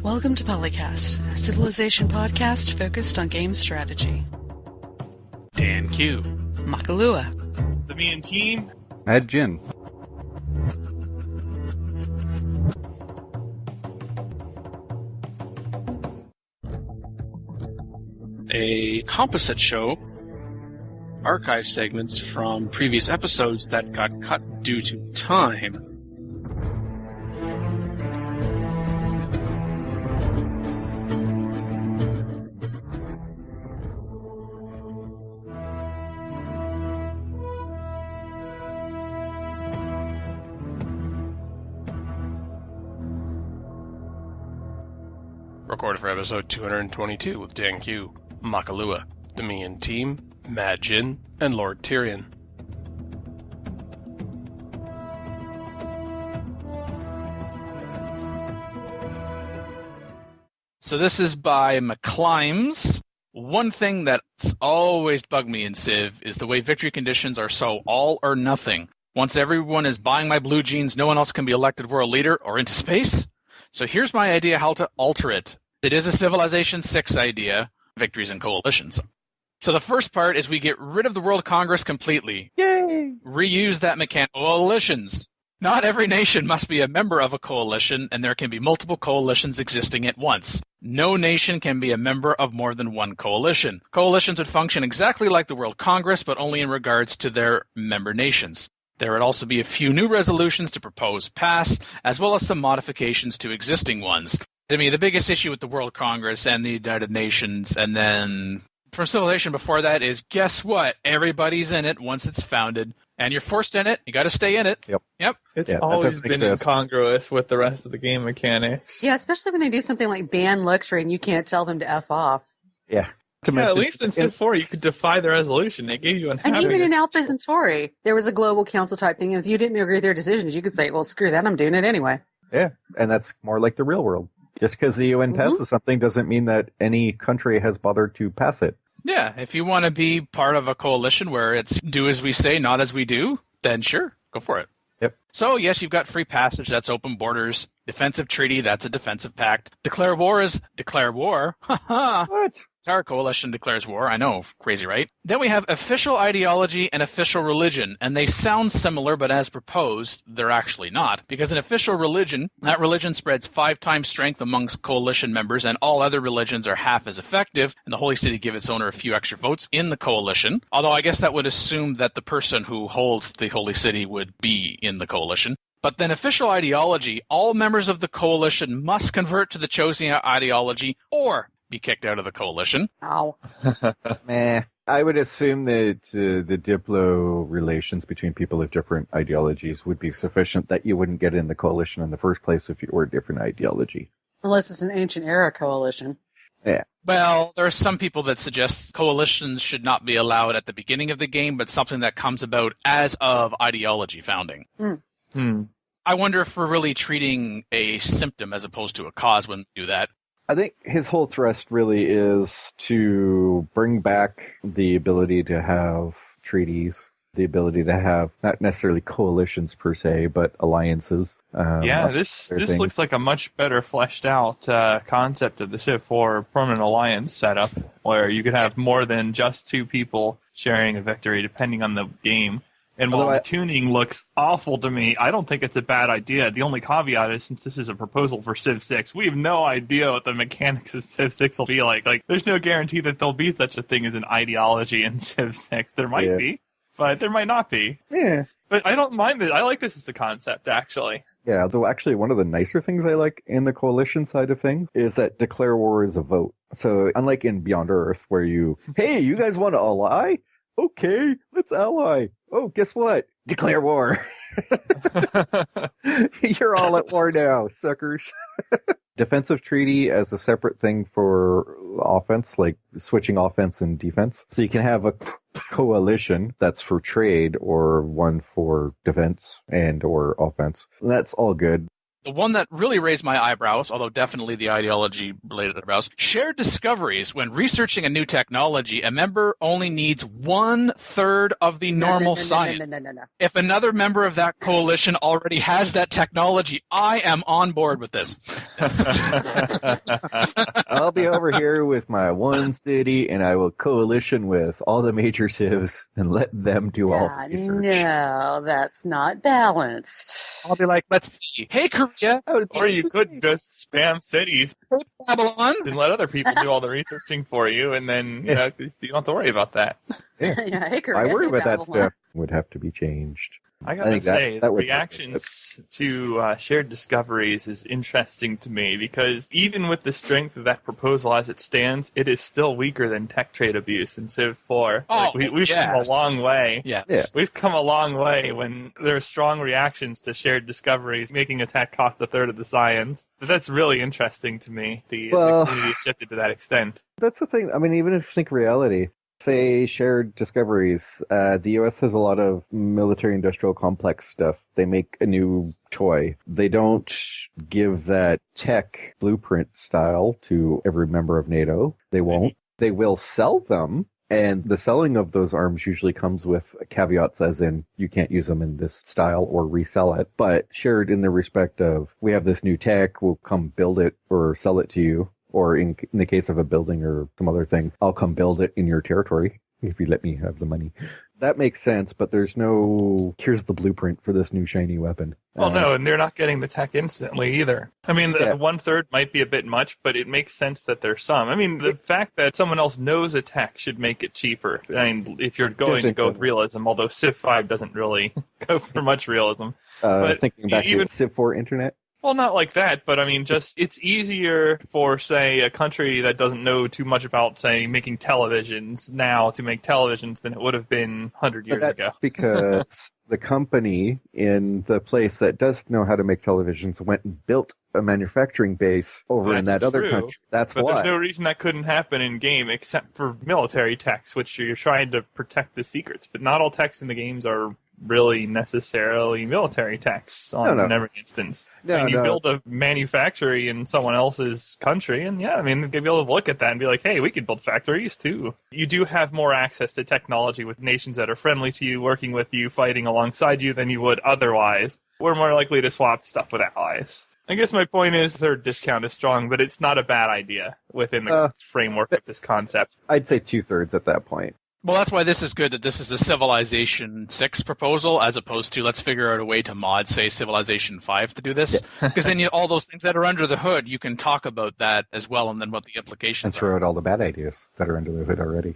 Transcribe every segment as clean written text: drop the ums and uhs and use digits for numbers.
Welcome to PolyCast, a civilization podcast focused on game strategy. Dan Q. Makalua. The Me and Team. Mad Jin. A composite show, archive segments from previous episodes that got cut due to time. Recorded for episode 222 with Dan Q, Makalua, the Me and Team, Mad Jin, and Lord Tyrion. So this is by McClimes. One thing that's always bugged me in Civ is the way victory conditions are so all or nothing. Once everyone is buying my blue jeans, no one else can be elected world leader or into space. So here's my idea how to alter it. It is a Civilization VI idea, victories and coalitions. So the first part is we get rid of the World Congress completely. Yay! Reuse that mechanic. Coalitions. Not every nation must be a member of a coalition, and there can be multiple coalitions existing at once. No nation can be a member of more than one coalition. Coalitions would function exactly like the World Congress, but only in regards to their member nations. There would also be a few new resolutions to propose pass, as well as some modifications to existing ones. To me, the biggest issue with the World Congress and the United Nations, and then from Civilization before that is, guess what? Everybody's in it once it's founded, and you're forced in it. You got to stay in it. Yep. It's always been incongruous with the rest of the game mechanics. Yeah, especially when they do something like ban luxury and you can't tell them to F off. Yeah. At least in Civ 4, you could defy the resolution. They gave you an And even in Alpha Centauri, there was a global council type thing. If you didn't agree with their decisions, you could say, well, screw that, I'm doing it anyway. Yeah, and that's more like the real world. Just because the UN passes something doesn't mean that any country has bothered to pass it. Yeah, if you want to be part of a coalition where it's do as we say, not as we do, then sure, go for it. Yep. So, yes, you've got free passage, that's open borders. Defensive treaty, that's a defensive pact. Declare war is declare war. What? Our coalition declares war. I know, crazy, right? Then we have official ideology and official religion, and they sound similar, but as proposed, they're actually not. Because in official religion, that religion spreads 5 times strength amongst coalition members, and all other religions are half as effective, and the Holy City give its owner a few extra votes in the coalition. Although I guess that would assume that the person who holds the Holy City would be in the coalition. But then official ideology, all members of the coalition must convert to the chosen ideology or be kicked out of the coalition. Ow. Meh. I would assume that the Diplo relations between people of different ideologies would be sufficient that you wouldn't get in the coalition in the first place if you were a different ideology. Unless it's an ancient era coalition. Yeah. Well, there are some people that suggest coalitions should not be allowed at the beginning of the game, but something that comes about as of ideology founding. I wonder if we're really treating a symptom as opposed to a cause when we do that. I think his whole thrust really is to bring back the ability to have treaties, the ability to have not necessarily coalitions per se, but alliances. This looks like a much better fleshed out concept of the Civ 4 permanent alliance setup, where you could have more than just 2 people sharing a victory depending on the game. And while the tuning looks awful to me, I don't think it's a bad idea. The only caveat is, since this is a proposal for Civ 6, we have no idea what the mechanics of Civ 6 will be like. Like, there's no guarantee that there'll be such a thing as an ideology in Civ 6. There might be, but there might not be. Yeah. But I don't mind it. I like this as a concept, actually. Yeah, though actually one of the nicer things I like in the coalition side of things is that declare war is a vote. So unlike in Beyond Earth, where hey, you guys want to ally? Okay, let's ally. Oh, guess what? Declare war. You're all at war now, suckers. Defensive treaty as a separate thing for offense, like switching offense and defense. So you can have a coalition that's for trade or one for defense and or offense. That's all good. The one that really raised my eyebrows, although definitely the ideology-related eyebrows, shared discoveries. When researching a new technology, a member only needs 1/3 of the normal science. No. If another member of that coalition already has that technology, I am on board with this. I'll be over here with my one city, and I will coalition with all the major civs and let them do all the research. No, that's not balanced. I'll be like, let's see. Hey, Korea. Or you could just spam cities Hey, Babylon. and let other people do all the researching for you, and then you don't have to worry about that. Yeah, hey, Korea, I worry hey, about that Babylon. stuff. Would have to be changed. I gotta think say, that the would reactions to shared discoveries is interesting to me because even with the strength of that proposal as it stands, it is still weaker than tech trade abuse in Civ 4. Oh, We've come a long way. Yes. Yeah. We've come a long way when there are strong reactions to shared discoveries, making a tech cost 1/3 of the science. But that's really interesting to me. The community has shifted to that extent. That's the thing. I mean, even if you think reality, say shared discoveries, the U.S. has a lot of military-industrial complex stuff. They make a new toy. They don't give that tech blueprint style to every member of NATO. They won't. They will sell them, and the selling of those arms usually comes with caveats as in you can't use them in this style or resell it, but shared in the respect of we have this new tech, we'll come build it or sell it to you. Or in the case of a building or some other thing, I'll come build it in your territory if you let me have the money. That makes sense, but there's no, here's the blueprint for this new shiny weapon. Well, no, and they're not getting the tech instantly either. I mean, the 1/3 might be a bit much, but it makes sense that there's some. I mean, the fact that someone else knows a tech should make it cheaper. I mean, if you're going to go with realism, although Civ 5 doesn't really go for much realism. But thinking back to Civ 4 Internet? Well, not like that, but I mean, just it's easier for, say, a country that doesn't know too much about, say, making televisions now to make televisions than it would have been 100 years ago. Because the company in the place that does know how to make televisions went and built a manufacturing base over in that other country. That's why. But there's no reason that couldn't happen in game except for military techs, which you're trying to protect the secrets. But not all techs in the games are really necessarily military techs in every instance. You build a manufactory in someone else's country, and I mean, they'd be able to look at that and be like, hey, we could build factories too. You do have more access to technology with nations that are friendly to you, working with you, fighting alongside you than you would otherwise. We're more likely to swap stuff with allies. I guess my point is third discount is strong, but it's not a bad idea within the framework of this concept. I'd say 2/3 at that point. Well, that's why this is good that this is a Civilization 6 proposal as opposed to let's figure out a way to mod, say, Civilization 5 to do this. Because then all those things that are under the hood, you can talk about that as well and then what the implications are. And throw out all the bad ideas that are under the hood already.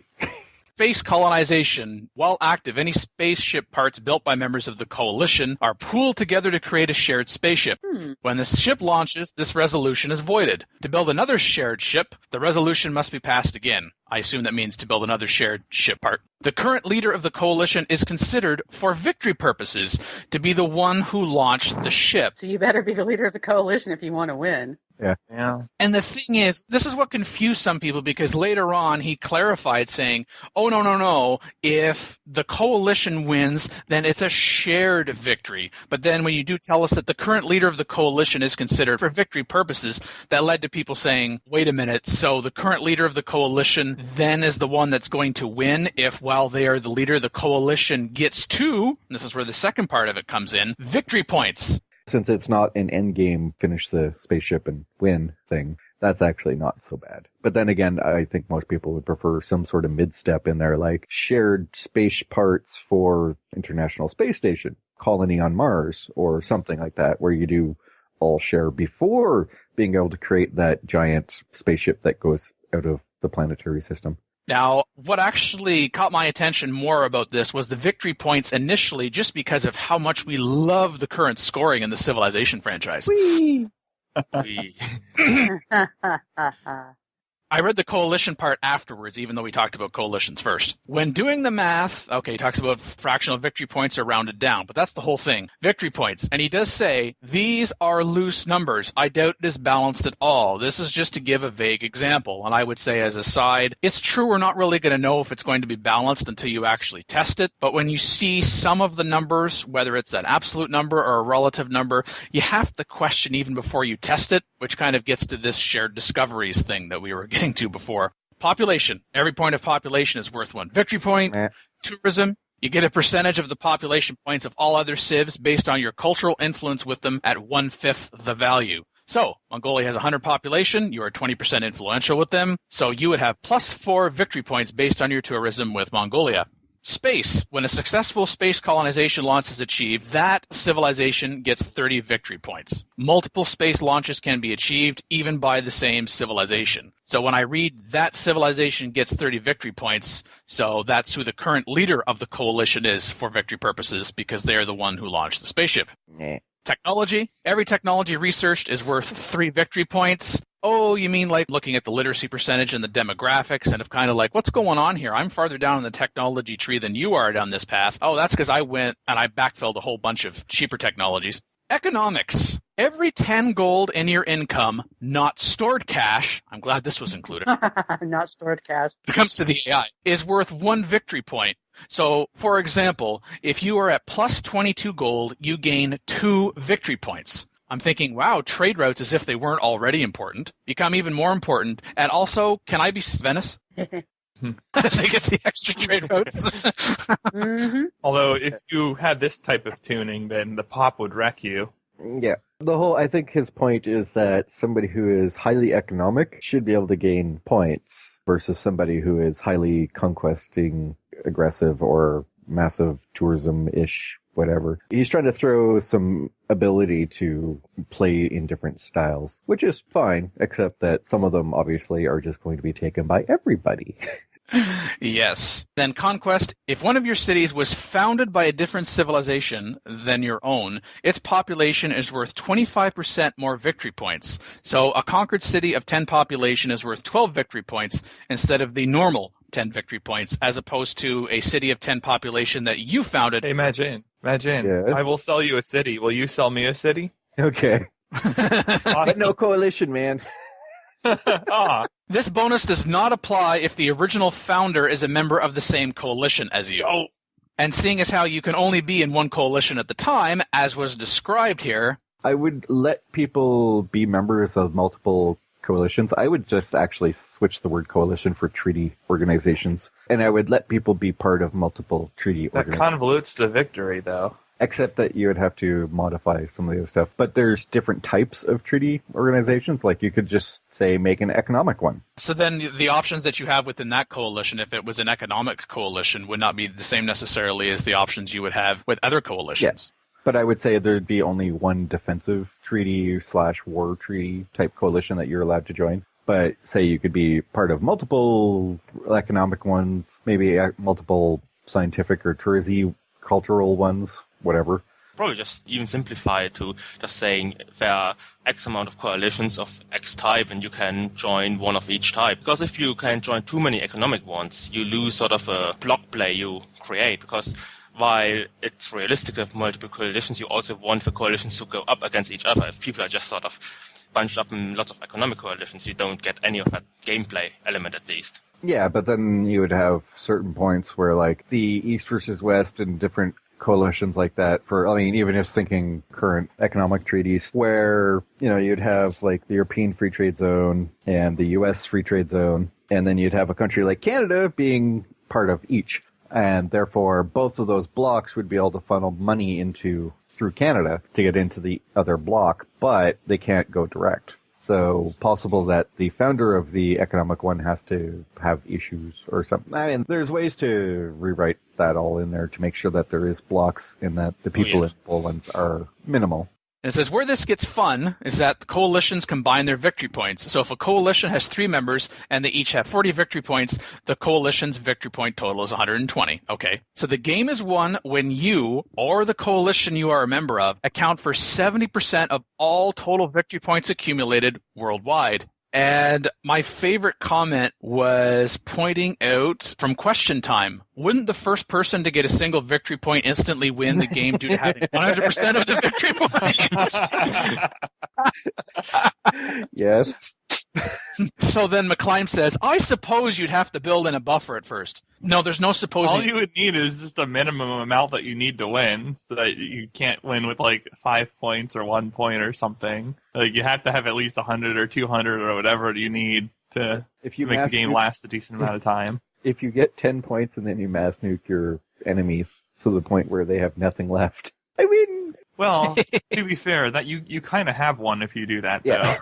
Space colonization. While active, any spaceship parts built by members of the coalition are pooled together to create a shared spaceship. When the ship launches, this resolution is voided. To build another shared ship, the resolution must be passed again. I assume that means to build another shared ship part. The current leader of the coalition is considered, for victory purposes, to be the one who launched the ship. So you better be the leader of the coalition if you want to win. Yeah. And the thing is, this is what confused some people because later on he clarified saying, oh, no. If the coalition wins, then it's a shared victory. But then when you do tell us that the current leader of the coalition is considered for victory purposes, that led to people saying, wait a minute, so the current leader of the coalition then is the one that's going to win if while they are the leader, the coalition gets to, and this is where the second part of it comes in, victory points. Since it's not an end game, finish the spaceship and win thing, that's actually not so bad. But then again, I think most people would prefer some sort of mid-step in there, like shared space parts for International Space Station, colony on Mars, or something like that, where you do all share before being able to create that giant spaceship that goes out of the planetary system. Now, what actually caught my attention more about this was the victory points initially just because of how much we love the current scoring in the Civilization franchise. Whee! I I read the coalition part afterwards, even though we talked about coalitions first. When doing the math, okay, he talks about fractional victory points are rounded down, but that's the whole thing. Victory points. And he does say, these are loose numbers. I doubt it is balanced at all. This is just to give a vague example. And I would say as a side, it's true we're not really going to know if it's going to be balanced until you actually test it. But when you see some of the numbers, whether it's an absolute number or a relative number, you have to question even before you test it, which kind of gets to this shared discoveries thing that we were getting to before. Population. Every point of population is worth 1 victory point. Tourism. You get a percentage of the population points of all other civs based on your cultural influence with them at 1/5 the value. So, Mongolia has 100 population. You are 20% influential with them. So you would have +4 victory points based on your tourism with Mongolia. Space. When a successful space colonization launch is achieved, that civilization gets 30 victory points. Multiple space launches can be achieved even by the same civilization. So when I read that civilization gets 30 victory points, so that's who the current leader of the coalition is for victory purposes because they're the one who launched the spaceship. Technology. Every technology researched is worth 3 victory points. Oh, you mean like looking at the literacy percentage and the demographics and of kind of like, what's going on here? I'm farther down in the technology tree than you are down this path. Oh, that's because I went and I backfilled a whole bunch of cheaper technologies. Economics. Every 10 gold in your income, not stored cash, I'm glad this was included. Not stored cash. When it comes to the AI, is worth 1 victory point. So, for example, if you are at +22 gold, you gain 2 victory points. I'm thinking, wow, trade routes as if they weren't already important, become even more important. And also, can I be Venice? They get the extra trade routes. Mm-hmm. Although, if you had this type of tuning, then the pop would wreck you. Yeah. I think his point is that somebody who is highly economic should be able to gain points versus somebody who is highly conquesting, aggressive, or massive tourism-ish, whatever. He's trying to throw some ability to play in different styles, which is fine, except that some of them obviously are just going to be taken by everybody. Yes. Then conquest. If one of your cities was founded by a different civilization than your own, its population is worth 25% more victory points. So a conquered city of 10 population is worth 12 victory points instead of the normal 10 victory points, as opposed to a city of 10 population that you founded. Hey, Imagine. Yes. I will sell you a city. Will you sell me a city? Okay. But no coalition, man. This bonus does not apply if the original founder is a member of the same coalition as you. Oh. And seeing as how you can only be in one coalition at the time, as was described here, I would let people be members of multiple coalitions. I would just actually switch the word coalition for treaty organizations, and I would let people be part of multiple treaty That organizations. convolutes the victory, though. Except that you would have to modify some of the other stuff. But there's different types of treaty organizations. Like you could just say make an economic one. so then the options that you have within that coalition, if it was an economic coalition, would not be the same necessarily as the options you would have with other coalitions. Yes. But I would say there'd be only one defensive treaty/war treaty type coalition that you're allowed to join. But say you could be part of multiple economic ones, maybe multiple scientific or touristy cultural ones, whatever. Probably just even simplify it to just saying there are X amount of coalitions of X type and you can join one of each type. Because if you can join too many economic ones, you lose sort of a block play you create. Because while it's realistic to have multiple coalitions, you also want the coalitions to go up against each other. If people are just sort of bunched up in lots of economic coalitions, you don't get any of that gameplay element at least. Yeah, but then you would have certain points where like the East versus West and different coalitions like that even just thinking current economic treaties where, you'd have like the European Free Trade Zone and the US Free Trade Zone, and then you'd have a country like Canada being part of each. And therefore, both of those blocks would be able to funnel money through Canada to get into the other block, but they can't go direct. So possible that the founder of the economic one has to have issues or something. I mean, there's ways to rewrite that all in there to make sure that there is blocks and that the people in Poland are minimal. And it says where this gets fun is that the coalitions combine their victory points. So if a coalition has 3 members and they each have 40 victory points, the coalition's victory point total is 120. Okay. So the game is won when you, or the coalition you are a member of, account for 70% of all total victory points accumulated worldwide. And my favorite comment was pointing out from Question Time, wouldn't the first person to get a single victory point instantly win the game due to having 100% of the victory points? Yes. So then McClime says, I suppose you'd have to build in a buffer at first. No, there's no supposing. All you would need is just a minimum amount that you need to win, so that you can't win with like 5 points or 1 point or something. Like you have to have at least 100 or 200 or whatever you need to make the game last a decent amount of time. If you get 10 points and then you mass nuke your enemies to the point where they have nothing left. I mean... Well, to be fair, that you kind of have one if you do that, though.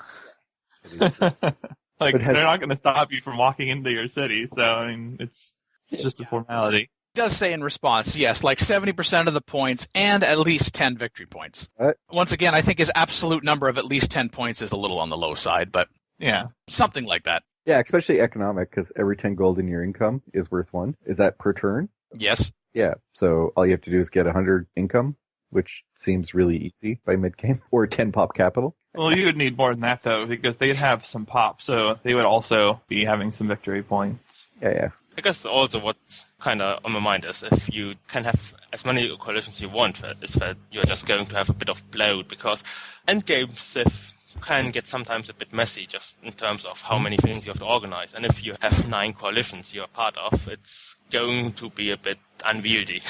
Like, they're not going to stop you from walking into your city, so, I mean, it's just a formality. It does say in response, yes, like 70% of the points and at least 10 victory points. Once again, I think his absolute number of at least 10 points is a little on the low side, but yeah, something like that. Yeah, especially economic, because every 10 gold in your income is worth 1. Is that per turn? Yes. Yeah, so all you have to do is get 100 income, which seems really easy by mid-game, or 10 pop capital. Well, you would need more than that, though, because they'd have some pop, so they would also be having some victory points. Yeah. I guess also what's kind of on my mind is if you can have as many coalitions you want, is that you're just going to have a bit of bloat, because endgame Civ can get sometimes a bit messy just in terms of how many things you have to organize. And if you have 9 coalitions you're part of, it's going to be a bit unwieldy.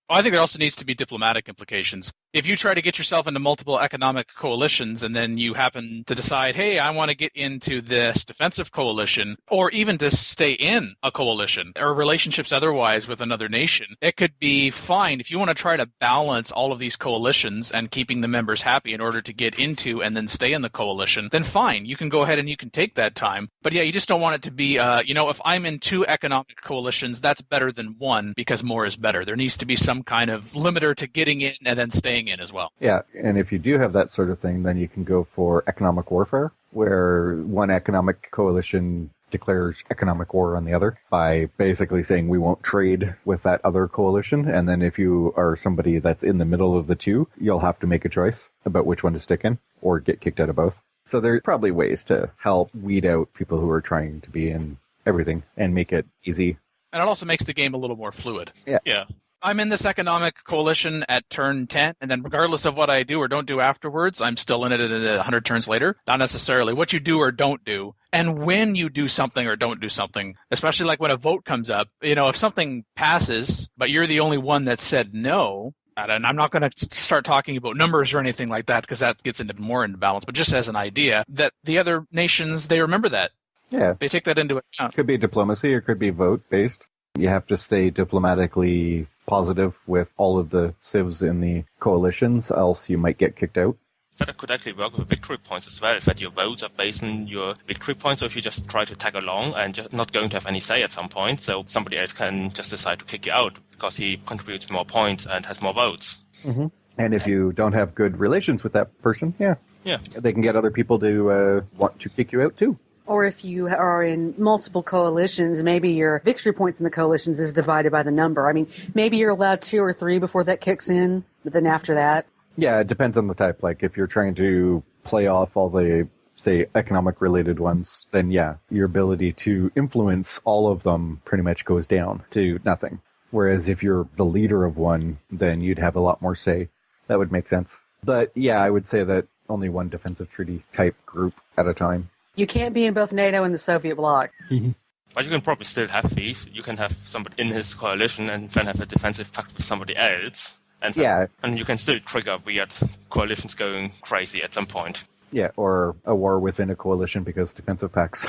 I think there also needs to be diplomatic implications. If you try to get yourself into multiple economic coalitions and then you happen to decide, hey, I want to get into this defensive coalition, or even to stay in a coalition or relationships otherwise with another nation, it could be fine. If you want to try to balance all of these coalitions and keeping the members happy in order to get into and then stay in the coalition, then fine. You can go ahead and you can take that time. But yeah, you just don't want it to be, if I'm in 2 economic coalitions, that's better than 1 because more is better. There needs to be some kind of limiter to getting in and then staying in as well. Yeah, and if you do have that sort of thing, then you can go for economic warfare, where one economic coalition declares economic war on the other by basically saying we won't trade with that other coalition, and then if you are somebody that's in the middle of the two, you'll have to make a choice about which one to stick in, or get kicked out of both. So there are probably ways to help weed out people who are trying to be in everything and make it easy. And it also makes the game a little more fluid. Yeah. I'm in this economic coalition at turn 10, and then regardless of what I do or don't do afterwards, I'm still in it 100 turns later. Not necessarily what you do or don't do. And when you do something or don't do something, especially like when a vote comes up, if something passes, but you're the only one that said no, and I'm not going to start talking about numbers or anything like that because that gets more into balance, but just as an idea, that the other nations, they remember that. Yeah. They take that into account. Could be diplomacy or could be vote-based. You have to stay diplomatically positive with all of the civs in the coalitions, else you might get kicked out. That could actually work with victory points as well, that your votes are based on your victory points, so if you just try to tag along and you're not going to have any say at some point, so somebody else can just decide to kick you out because he contributes more points and has more votes. Mm-hmm. And if you don't have good relations with that person, they can get other people to want to kick you out too. Or if you are in multiple coalitions, maybe your victory points in the coalitions is divided by the number. I mean, maybe you're allowed 2 or 3 before that kicks in, but then after that. Yeah, it depends on the type. Like, if you're trying to play off all the, say, economic-related ones, then your ability to influence all of them pretty much goes down to nothing. Whereas if you're the leader of one, then you'd have a lot more say. That would make sense. But, I would say that only one defensive treaty type group at a time. You can't be in both NATO and the Soviet bloc. But you can probably still have these. You can have somebody in his coalition and then have a defensive pact with somebody else. And you can still trigger weird coalitions going crazy at some point. Yeah, or a war within a coalition because defensive pacts.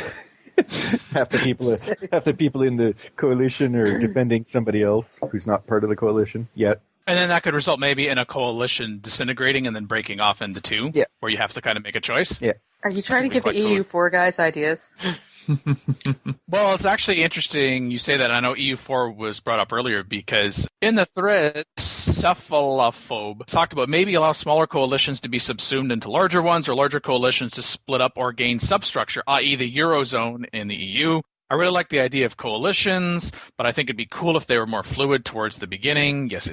half the people in the coalition are defending somebody else who's not part of the coalition yet. And then that could result maybe in a coalition disintegrating and then breaking off into 2, where you have to kind of make a choice. Yeah. Are you trying to give the EU4 guys ideas? Well, it's actually interesting you say that. I know EU4 was brought up earlier because in the thread, Cephalophobe talked about maybe allow smaller coalitions to be subsumed into larger ones or larger coalitions to split up or gain substructure, i.e. the Eurozone in the EU. I really like the idea of coalitions, but I think it'd be cool if they were more fluid towards the beginning. Yes.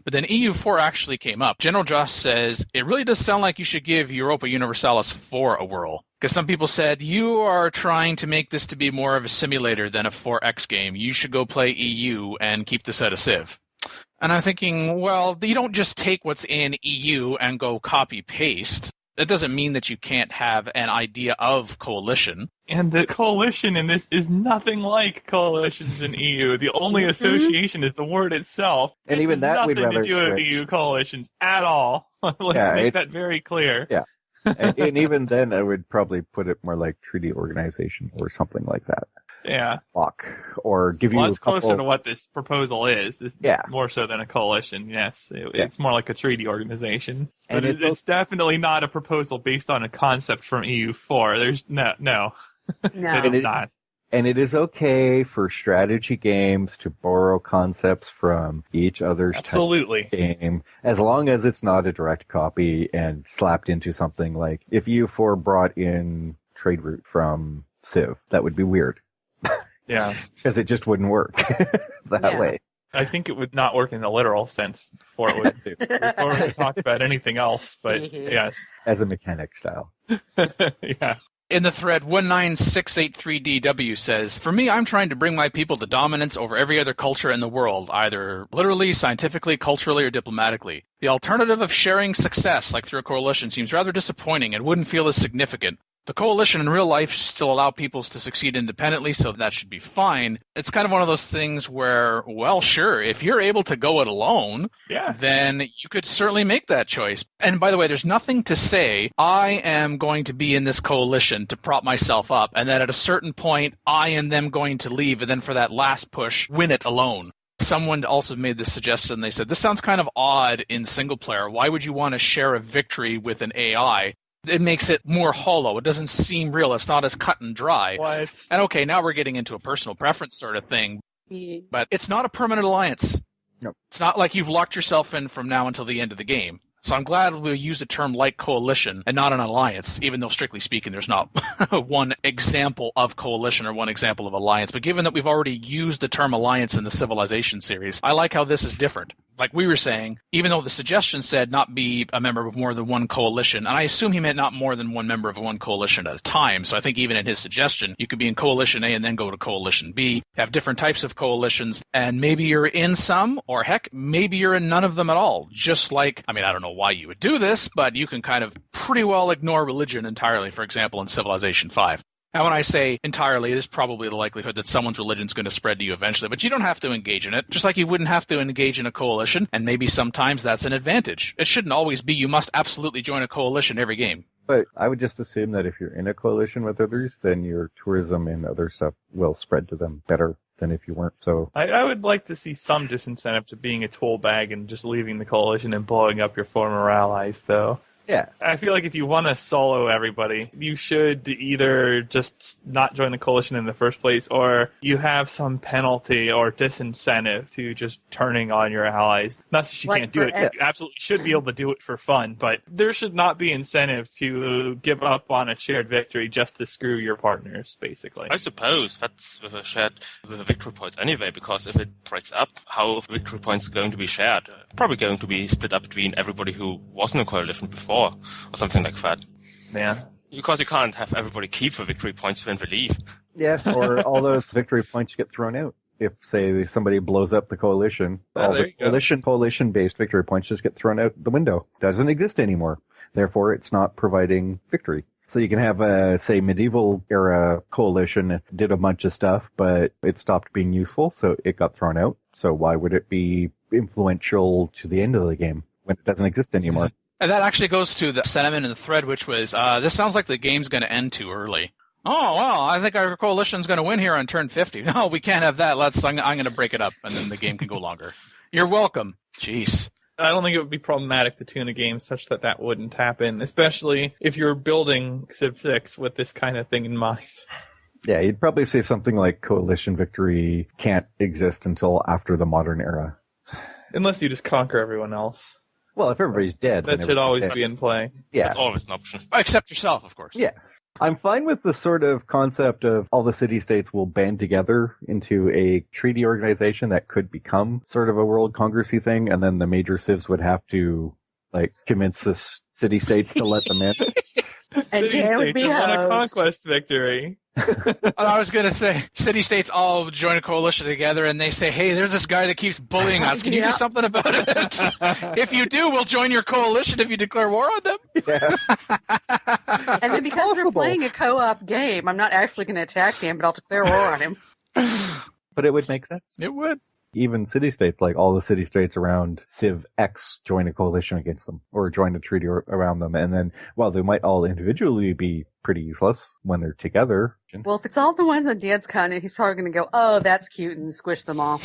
But then EU4 actually came up. General Josh says, it really does sound like you should give Europa Universalis 4 a whirl. Because some people said, you are trying to make this to be more of a simulator than a 4X game. You should go play EU and keep this out of Civ. And I'm thinking, well, you don't just take what's in EU and go copy-paste. That doesn't mean that you can't have an idea of coalition. And the coalition in this is nothing like coalitions in EU. The only association is the word itself. And this even that we'd rather nothing to do with EU coalitions at all. Let's make that very clear. Yeah. and even then, I would probably put it more like treaty organization or something like that. Yeah. Block. Or give you it's closer to what this proposal is. It's yeah. More so than a coalition, yes. It's more like a treaty organization. But And it's definitely not a proposal based on a concept from EU4. There's no. No. It is not. And it is okay for strategy games to borrow concepts from each other's Absolutely. type of game, as long as it's not a direct copy and slapped into something like, if EU4 brought in Trade Route from Civ, that would be weird. Yeah. Because it just wouldn't work that way. I think it would not work in the literal sense before we talk about anything else, but yes. As a mechanic style. Yeah. In the thread, 19683DW says, for me, I'm trying to bring my people to dominance over every other culture in the world, either literally, scientifically, culturally, or diplomatically. The alternative of sharing success, like through a coalition, seems rather disappointing and wouldn't feel as significant. The coalition in real life still allow peoples to succeed independently, so that should be fine. It's kind of one of those things where, well, sure, if you're able to go it alone, then you could certainly make that choice. And by the way, there's nothing to say, I am going to be in this coalition to prop myself up, and that at a certain point, I am them going to leave, and then for that last push, win it alone. Someone also made this suggestion. They said, this sounds kind of odd in single player. Why would you want to share a victory with an AI? It makes it more hollow. It doesn't seem real. It's not as cut and dry. What? And okay, now we're getting into a personal preference sort of thing. But it's not a permanent alliance. No. It's not like you've locked yourself in from now until the end of the game. So I'm glad we use a term like coalition and not an alliance, even though strictly speaking there's not one example of coalition or one example of alliance. But given that we've already used the term alliance in the Civilization series, I like how this is different. Like we were saying, even though the suggestion said not be a member of more than one coalition, and I assume he meant not more than one member of one coalition at a time, so I think even in his suggestion, you could be in Coalition A and then go to Coalition B, have different types of coalitions, and maybe you're in some, or heck, maybe you're in none of them at all. Just like, I mean, I don't know why you would do this, but you can kind of pretty well ignore religion entirely, for example, in Civilization 5. Now, when I say entirely, there's probably the likelihood that someone's religion is going to spread to you eventually, but you don't have to engage in it, just like you wouldn't have to engage in a coalition, and maybe sometimes that's an advantage. It shouldn't always be you must absolutely join a coalition every game. But I would just assume that if you're in a coalition with others, then your tourism and other stuff will spread to them better than if you weren't. So I would like to see some disincentive to being a tool bag and just leaving the coalition and blowing up your former allies, though. Yeah. I feel like if you want to solo everybody, you should either just not join the coalition in the first place, or you have some penalty or disincentive to just turning on your allies. Not that you can't do it, because you absolutely should be able to do it for fun, but there should not be incentive to give up on a shared victory just to screw your partners, basically. I suppose that's with a victory points anyway, because if it breaks up, how victory points are going to be shared? Probably going to be split up between everybody who was in a coalition before, or something like that. Yeah. Because you can't have everybody keep the victory points when they leave. Yeah, or all those victory points get thrown out. If, say, somebody blows up the coalition, all the coalition-based victory points just get thrown out the window. Doesn't exist anymore. Therefore, it's not providing victory. So you can have a, say, medieval-era coalition did a bunch of stuff, but it stopped being useful, so it got thrown out. So why would it be influential to the end of the game when it doesn't exist anymore? And that actually goes to the sentiment in the thread, which was, this sounds like the game's going to end too early. Oh, well, I think our coalition's going to win here on turn 50. No, we can't have that. I'm going to break it up, and then the game can go longer. You're welcome. Jeez. I don't think it would be problematic to tune a game such that that wouldn't happen, especially if you're building Civ 6 with this kind of thing in mind. Yeah, you'd probably say something like coalition victory can't exist until after the modern era. Unless you just conquer everyone else. Well, if everybody's dead... That should always be in play. Yeah. That's always an option. Except yourself, of course. Yeah. I'm fine with the sort of concept of all the city-states will band together into a treaty organization that could become sort of a World Congressy thing, and then the major civs would have to, convince the city-states to let them in. And there would be a conquest victory. I was going to say, city-states all join a coalition together, and they say, hey, there's this guy that keeps bullying us. Can you do something about it? If you do, we'll join your coalition if you declare war on them. Yeah. And then because we're playing a co-op game, I'm not actually going to attack him, but I'll declare war on him. But it would make sense. It would. Even city-states, all the city-states around Civ X join a coalition against them, or join a treaty around them, and then, while they might all individually be pretty useless when they're together. Well, if it's all the ones on Dad's continent, he's probably going to go, oh, that's cute, and squish them all.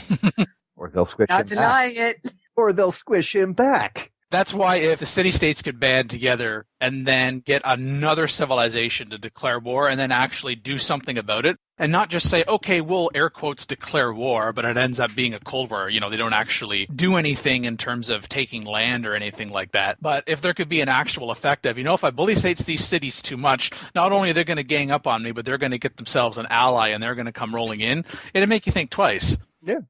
Or they'll squish him back. Not denying it. Or they'll squish him back. That's why if the city-states could band together and then get another civilization to declare war and then actually do something about it, and not just say, okay, we'll air quotes declare war, but it ends up being a Cold War. They don't actually do anything in terms of taking land or anything like that. But if there could be an actual effect of, if I bully these cities too much, not only are they going to gang up on me, but they're going to get themselves an ally and they're going to come rolling in. It'd make you think twice. Yeah.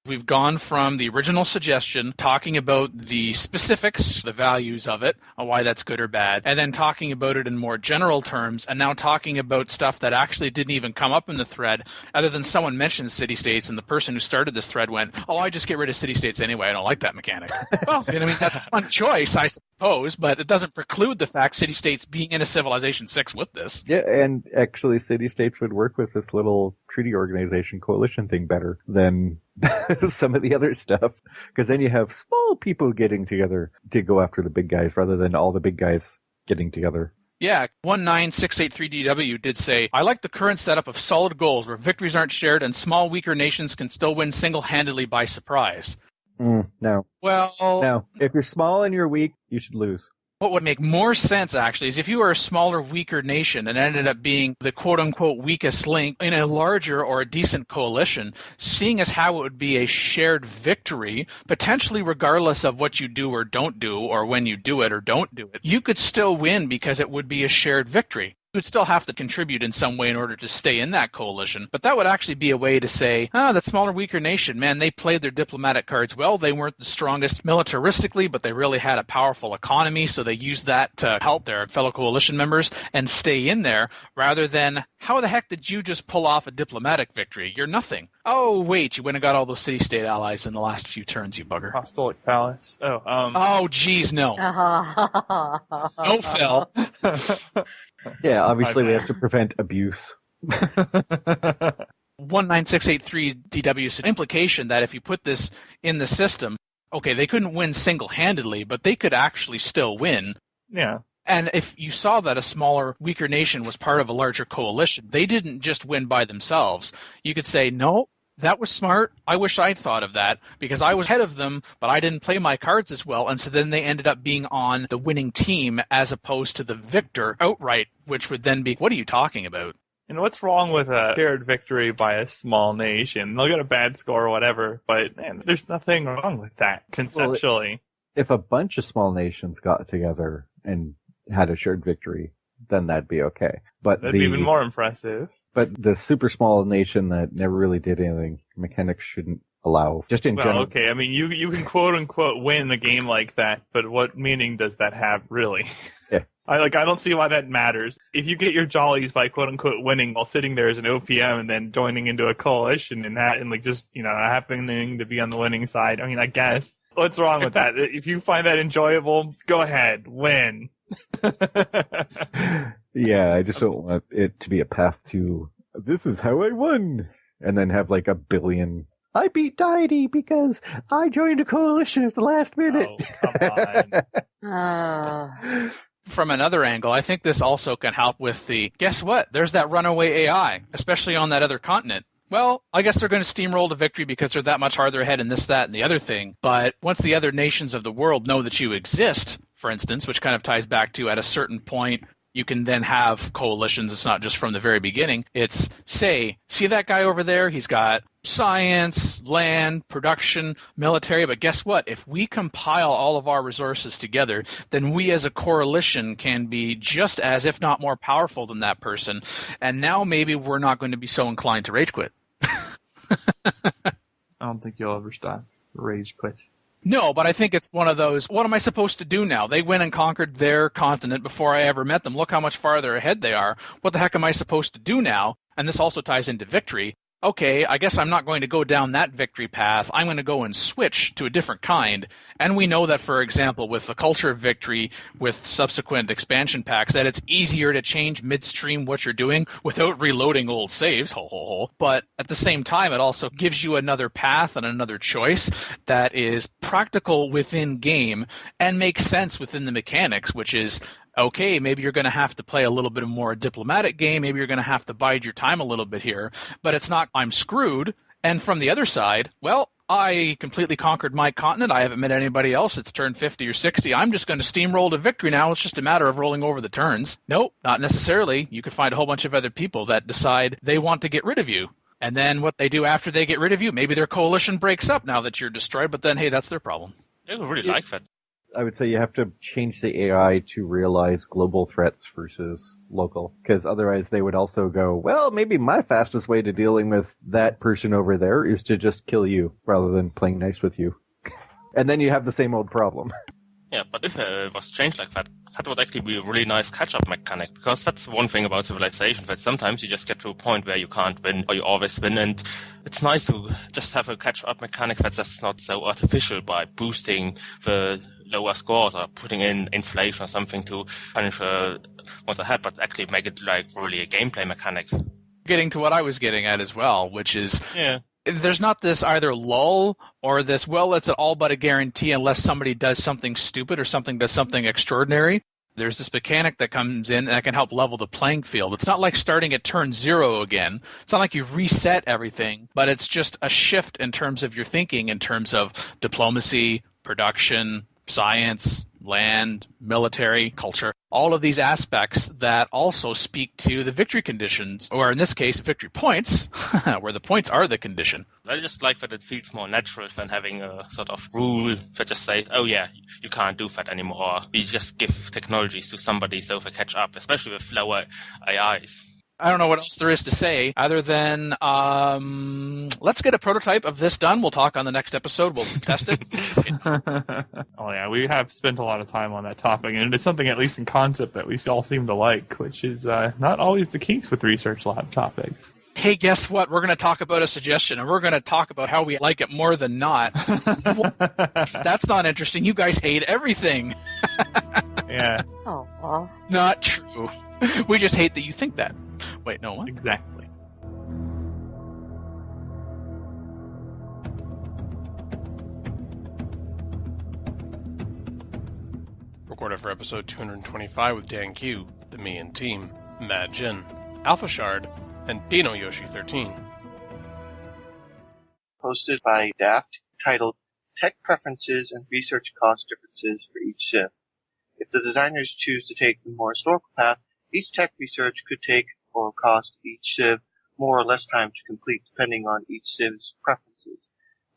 We've gone from the original suggestion, talking about the specifics, the values of it, why that's good or bad, and then talking about it in more general terms, and now talking about stuff that actually didn't even come up in the thread, other than someone mentioned city-states, and the person who started this thread went, oh, I just get rid of city-states anyway, I don't like that mechanic. Well, that's a fun choice, I suppose, but it doesn't preclude the fact city-states being in a Civilization 6 with this. Yeah, and actually city-states would work with this little treaty organization coalition thing better than some of the other stuff, because then you have small people getting together to go after the big guys rather than all the big guys getting together. Yeah, 19683DW did say, I like the current setup of solid goals where victories aren't shared and small, weaker nations can still win single-handedly by surprise. No. Well... No. If you're small and you're weak, you should lose. What would make more sense, actually, is if you were a smaller, weaker nation and ended up being the quote-unquote weakest link in a larger or a decent coalition, seeing as how it would be a shared victory, potentially regardless of what you do or don't do, or when you do it or don't do it, you could still win because it would be a shared victory. You would still have to contribute in some way in order to stay in that coalition, but that would actually be a way to say, that smaller, weaker nation, man, they played their diplomatic cards well. They weren't the strongest militaristically, but they really had a powerful economy, so they used that to help their fellow coalition members and stay in there, rather than, how the heck did you just pull off a diplomatic victory? You're nothing. Oh, wait, you went and got all those city-state allies in the last few turns, you bugger. Apostolic Palace. Oh, geez, no. No, Phil. Yeah, obviously we have to prevent abuse. 19683DW's implication that if you put this in the system, okay, they couldn't win single-handedly, but they could actually still win. Yeah. And if you saw that a smaller, weaker nation was part of a larger coalition, they didn't just win by themselves. You could say, no, that was smart. I wish I'd thought of that because I was ahead of them, but I didn't play my cards as well. And so then they ended up being on the winning team as opposed to the victor outright, which would then be, what are you talking about? And what's wrong with a shared victory by a small nation? They'll get a bad score or whatever, but man, there's nothing wrong with that conceptually. Well, if a bunch of small nations got together and had a shared victory, then that'd be okay. But that'd be even more impressive. But the super small nation that never really did anything, mechanics shouldn't allow. Just in general. Okay. I mean, you can quote unquote win the game like that, but what meaning does that have really? Yeah. I don't see why that matters. If you get your jollies by quote unquote winning while sitting there as an OPM and then joining into a coalition and happening to be on the winning side, I mean, I guess. What's wrong with that? If you find that enjoyable, go ahead, win. Yeah, I just don't want it to be a path to, this is how I won, and then have like a billion, I beat Deity because I joined a coalition at the last minute. Oh, come on. From another angle, I think this also can help with the, guess what, there's that runaway AI, especially on that other continent. Well, I guess they're going to steamroll to victory because they're that much farther ahead in this, that, and the other thing. But once the other nations of the world know that you exist, for instance, which kind of ties back to at a certain point, you can then have coalitions. It's not just from the very beginning. It's, say, see that guy over there? He's got science, land, production, military. But guess what? If we compile all of our resources together, then we as a coalition can be just as, if not more powerful than that person. And now maybe we're not going to be so inclined to rage quit. I don't think you'll ever stop rage quit. No, but I think it's one of those, what am I supposed to do now? They went and conquered their continent before I ever met them. Look how much farther ahead they are. What the heck am I supposed to do now? And this also ties into victory. Okay, I guess I'm not going to go down that victory path. I'm going to go and switch to a different kind. And we know that, for example, with the culture of victory, with subsequent expansion packs, that it's easier to change midstream what you're doing without reloading old saves. But at the same time, it also gives you another path and another choice that is practical within game and makes sense within the mechanics, which is, okay, maybe you're going to have to play a little bit more diplomatic game. Maybe you're going to have to bide your time a little bit here. But it's not, I'm screwed. And from the other side, well, I completely conquered my continent. I haven't met anybody else. It's turn 50 or 60. I'm just going to steamroll to victory now. It's just a matter of rolling over the turns. Nope, not necessarily. You could find a whole bunch of other people that decide they want to get rid of you. And then what they do after they get rid of you, maybe their coalition breaks up now that you're destroyed, but then, hey, that's their problem. I really like that. I would say you have to change the AI to realize global threats versus local, because otherwise they would also go, well, maybe my fastest way to dealing with that person over there is to just kill you rather than playing nice with you. And then you have the same old problem. Yeah, but if it was changed like that, that would actually be a really nice catch-up mechanic, because that's one thing about Civilization, that sometimes you just get to a point where you can't win, or you always win, and it's nice to just have a catch-up mechanic that's just not so artificial by boosting the lower scores or putting in inflation or something to punish what's ahead, but actually make it like really a gameplay mechanic. Getting to what I was getting at as well, which is... Yeah. There's not this either lull or this, well, it's all but a guarantee unless somebody does something stupid or something does something extraordinary. There's this mechanic that comes in that can help level the playing field. It's not like starting at turn 0 again. It's not like you've reset everything, but it's just a shift in terms of your thinking, in terms of diplomacy, production, science, land, military, culture, all of these aspects that also speak to the victory conditions, or in this case, victory points, where the points are the condition. I just like that it feels more natural than having a sort of rule that just says, oh yeah, you can't do that anymore. We just give technologies to somebody so they catch up, especially with lower AIs. I don't know what else there is to say other than let's get a prototype of this done. We'll talk on the next episode. We'll test it. Oh, yeah, we have spent a lot of time on that topic, and it's something, at least in concept, that we all seem to like, which is not always the case with research lab topics. Hey, guess what? We're going to talk about a suggestion, and we're going to talk about how we like it more than not. That's not interesting. You guys hate everything. Yeah. Oh, Not true. We just hate that you think that. Wait, no, what? Exactly. Recorded for episode 225 with Dan Q, the Me and Team, Mad Jin, Alpha Shard, and Dino Yoshi 13. Posted by Daft, titled Tech Preferences and Research Cost Differences for Each Civ. If the designers choose to take the more historical path, each tech research could take or cost each civ more or less time to complete depending on each civ's preferences.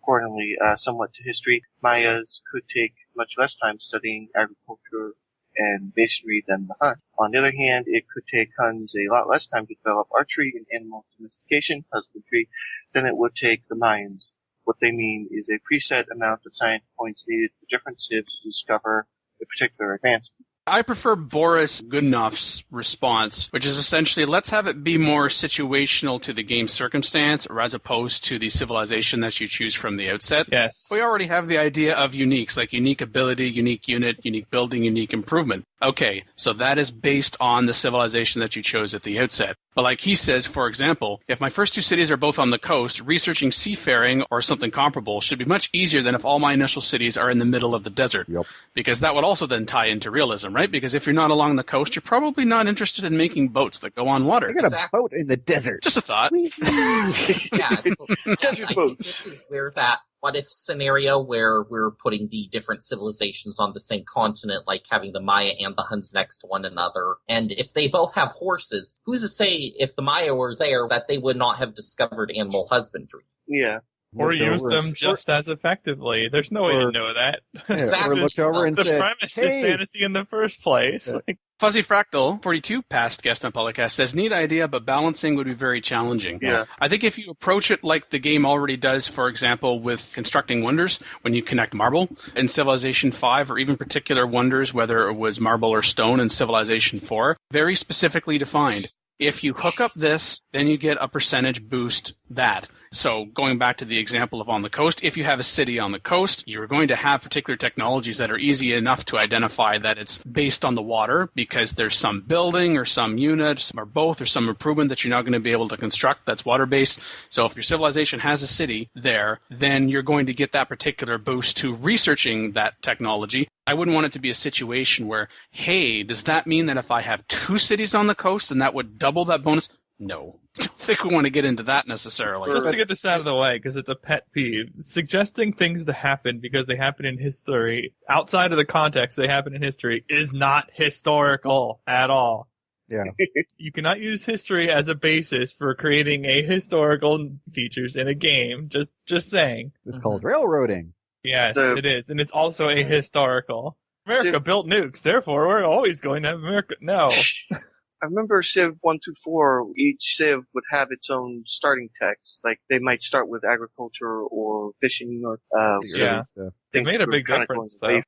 Accordingly, somewhat to history, Mayas could take much less time studying agriculture and masonry than the Hun. On the other hand, it could take Huns a lot less time to develop archery and animal domestication, husbandry, than it would take the Mayans. What they mean is a preset amount of science points needed for different civs to discover a particular advancement. I prefer Boris Goodonoff's response, which is essentially, let's have it be more situational to the game circumstance, or as opposed to the civilization that you choose from the outset. Yes. We already have the idea of uniques, like unique ability, unique unit, unique building, unique improvement. Okay, so that is based on the civilization that you chose at the outset. But like he says, for example, if my first two cities are both on the coast, researching seafaring or something comparable should be much easier than if all my initial cities are in the middle of the desert. Yep. Because that would also then tie into realism, right? Because if you're not along the coast, you're probably not interested in making boats that go on water. I got a boat in the desert. Just a thought. Yeah. Desert boats. This is where that what-if scenario where we're putting the different civilizations on the same continent, like having the Maya and the Huns next to one another. And if they both have horses, who's to say if the Maya were there that they would not have discovered animal husbandry? Yeah. Or use them just as effectively. There's no way to know that. Exactly. Or looked over and the said, premise hey. is fantasy in the first place. Yeah. Like, Fuzzy Fractal, 42, past guest on PolyCast, says, neat idea, but balancing would be very challenging. Yeah. I think if you approach it like the game already does, for example, with constructing wonders, when you connect marble in Civilization 5, or even particular wonders, whether it was marble or stone in Civilization 4, very specifically defined. If you hook up this, then you get a percentage boost that. So going back to the example of on the coast, if you have a city on the coast, you're going to have particular technologies that are easy enough to identify that it's based on the water because there's some building or some unit or both or some improvement that you're not going to be able to construct that's water-based. So if your civilization has a city there, then you're going to get that particular boost to researching that technology. I wouldn't want it to be a situation where, hey, does that mean that if I have 2 cities on the coast, then that would double that bonus? No. I don't think we want to get into that necessarily. just to get this out of the way, because it's a pet peeve, suggesting things to happen because they happen in history, outside of the context they happen in history, is not historical at all. Yeah. You cannot use history as a basis for creating a historical features in a game. Just saying. It's called railroading. Yes, it is. And it's also a historical. America built nukes, therefore we're always going to have America. No. I remember Civ 124, each Civ would have its own starting text. Like, they might start with agriculture or fishing or, yeah. It made a big difference, though.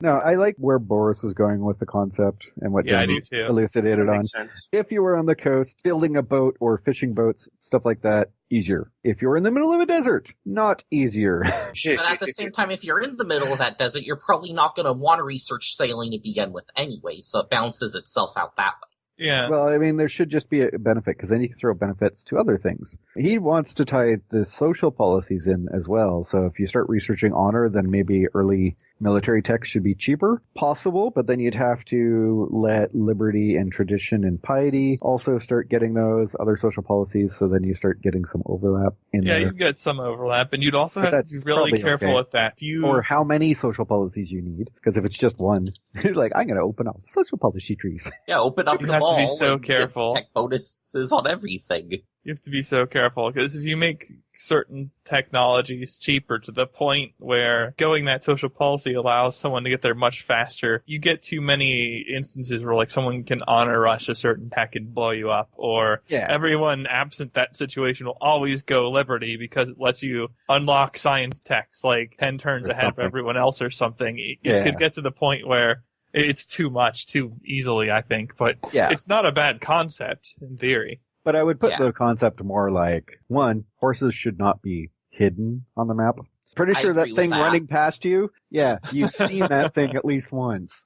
No, I like where Boris is going with the concept and what I Dan do too. elucidated on. Sense. If you were on the coast, building a boat or fishing boats, stuff like that, easier. If you're in the middle of a desert, not easier. But at the same time, if you're in the middle of that desert, you're probably not going to want to research sailing to begin with anyway, so it balances itself out that way. Yeah. Well, I mean, there should just be a benefit, because then you can throw benefits to other things. He wants to tie the social policies in as well. So if you start researching honor, then maybe early military tech should be cheaper. Possible, but then you'd have to let liberty and tradition and piety also start getting those other social policies, so then you start getting some overlap in there. Yeah, you get some overlap, and you'd also But have to be really careful with that. Or how many social policies you need, because if it's just one, you're like, I'm going to open up social policy trees. Yeah, open up You the have to ball be so and careful. get tech bonuses on everything. You have to be so careful, because if you make certain technologies cheaper to the point where going that social policy allows someone to get there much faster, you get too many instances where like someone can honor rush a certain tech and blow you up, or everyone absent that situation will always go liberty because it lets you unlock science techs like 10 turns ahead of everyone else or something. It could get to the point where it's too much, too easily, I think, but it's not a bad concept in theory. But I would put the concept more like, one, horses should not be hidden on the map. Pretty sure that thing running past you, you've seen that thing at least once.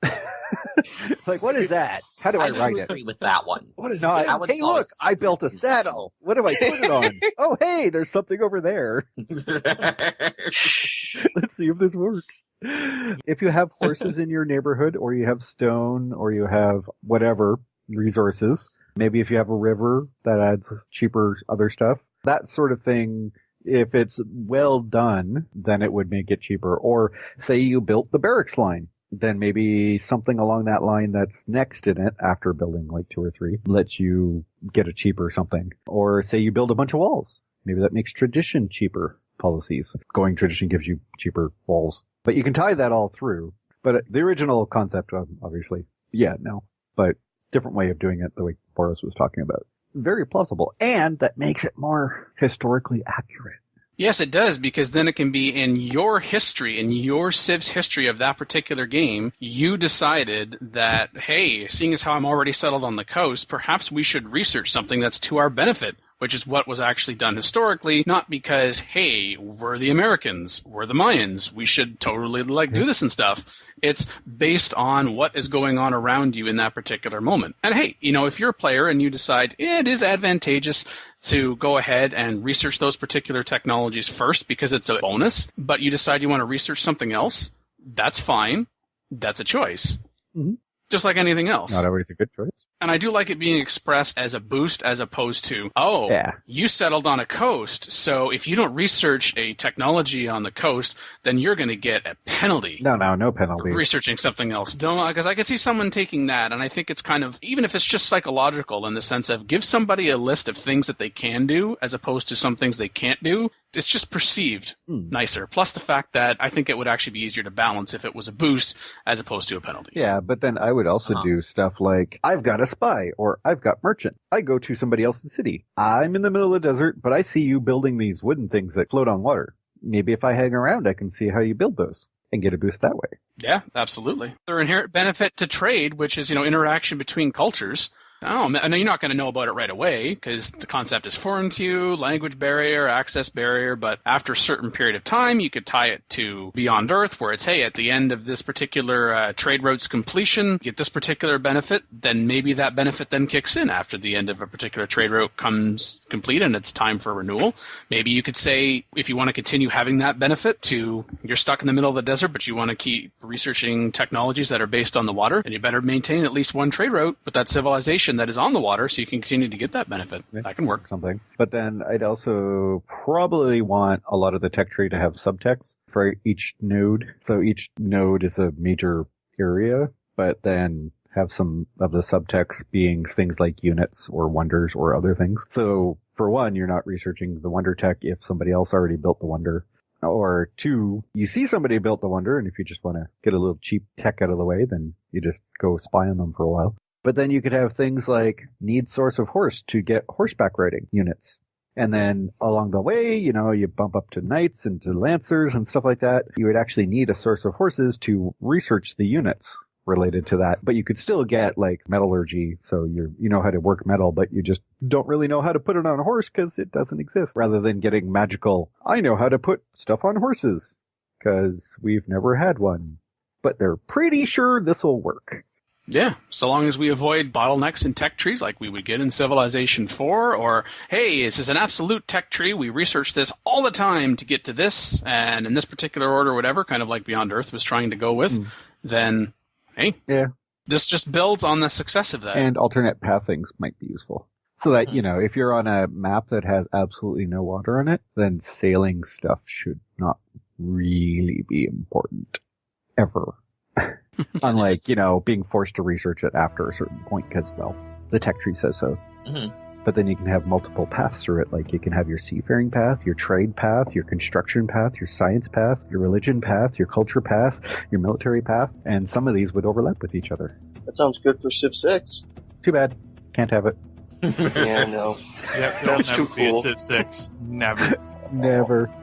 Like, what is that? How do I ride it? I agree with that one. What is that? Hey, look, I built a saddle. What do I put it on? Oh, hey, there's something over there. Let's see if this works. If you have horses in your neighborhood, or you have stone, or you have whatever resources, maybe if you have a river, that adds cheaper other stuff. That sort of thing, if it's well done, then it would make it cheaper. Or say you built the barracks line, then maybe something along that line that's next in it after building like 2 or 3 lets you get a cheaper something. Or say you build a bunch of walls. Maybe that makes tradition cheaper policies. Going tradition gives you cheaper walls. But you can tie that all through. But the original concept, obviously, but different way of doing it, the way Boris was talking about. Very plausible. And that makes it more historically accurate. Yes, it does, because then it can be in your history, in your Civ's history of that particular game, you decided that, hey, seeing as how I'm already settled on the coast, perhaps we should research something that's to our benefit, which is what was actually done historically, not because, hey, we're the Americans, we're the Mayans, we should totally do this and stuff. It's based on what is going on around you in that particular moment. And hey, if you're a player and you decide it is advantageous to go ahead and research those particular technologies first because it's a bonus, but you decide you want to research something else, that's fine. That's a choice. Mm-hmm. Just like anything else. Not always a good choice. And I do like it being expressed as a boost as opposed to, you settled on a coast, so if you don't research a technology on the coast, then you're going to get a penalty. No penalty. Researching something else. Because I can see someone taking that, and I think it's kind of, even if it's just psychological in the sense of give somebody a list of things that they can do as opposed to some things they can't do, it's just perceived nicer. Plus the fact that I think it would actually be easier to balance if it was a boost as opposed to a penalty. Yeah, but then I would also do stuff like, I've got a spy, or I've got merchant. I go to somebody else's city. I'm in the middle of the desert, but I see you building these wooden things that float on water. Maybe if I hang around, I can see how you build those and get a boost that way. Yeah, absolutely. Their inherent benefit to trade, which is, interaction between cultures. I know you're not going to know about it right away because the concept is foreign to you, language barrier, access barrier, but after a certain period of time, you could tie it to Beyond Earth where it's, hey, at the end of this particular trade route's completion, you get this particular benefit, then maybe that benefit then kicks in after the end of a particular trade route comes complete and it's time for renewal. Maybe you could say, if you want to continue having that benefit you're stuck in the middle of the desert, but you want to keep researching technologies that are based on the water, then you better maintain at least one trade route with that civilization that is on the water so you can continue to get that benefit. Yeah, that can work. Something. But then I'd also probably want a lot of the tech tree to have subtext for each node. So each node is a major area, but then have some of the subtext being things like units or wonders or other things. So for one, you're not researching the wonder tech if somebody else already built the wonder. Or two, you see somebody built the wonder, and if you just want to get a little cheap tech out of the way, then you just go spy on them for a while. But then you could have things like need source of horse to get horseback riding units. And then along the way, you bump up to knights and to lancers and stuff like that. You would actually need a source of horses to research the units related to that. But you could still get like metallurgy. So you know how to work metal, but you just don't really know how to put it on a horse because it doesn't exist. Rather than getting magical, I know how to put stuff on horses because we've never had one, but they're pretty sure this will work. Yeah, so long as we avoid bottlenecks in tech trees like we would get in Civilization 4, or, hey, this is an absolute tech tree, we research this all the time to get to this, and in this particular order, whatever, kind of like Beyond Earth was trying to go with, then, hey, this just builds on the success of that. And alternate pathings might be useful. So that, if you're on a map that has absolutely no water on it, then sailing stuff should not really be important. Ever. Unlike, being forced to research it after a certain point because, well, the tech tree says so. Mm-hmm. But then you can have multiple paths through it. Like you can have your seafaring path, your trade path, your construction path, your science path, your religion path, your culture path, your military path, and some of these would overlap with each other. That sounds good for Civ 6. Too bad. Can't have it. Yeah, no. Yep, don't never be a Civ 6. Never. Never.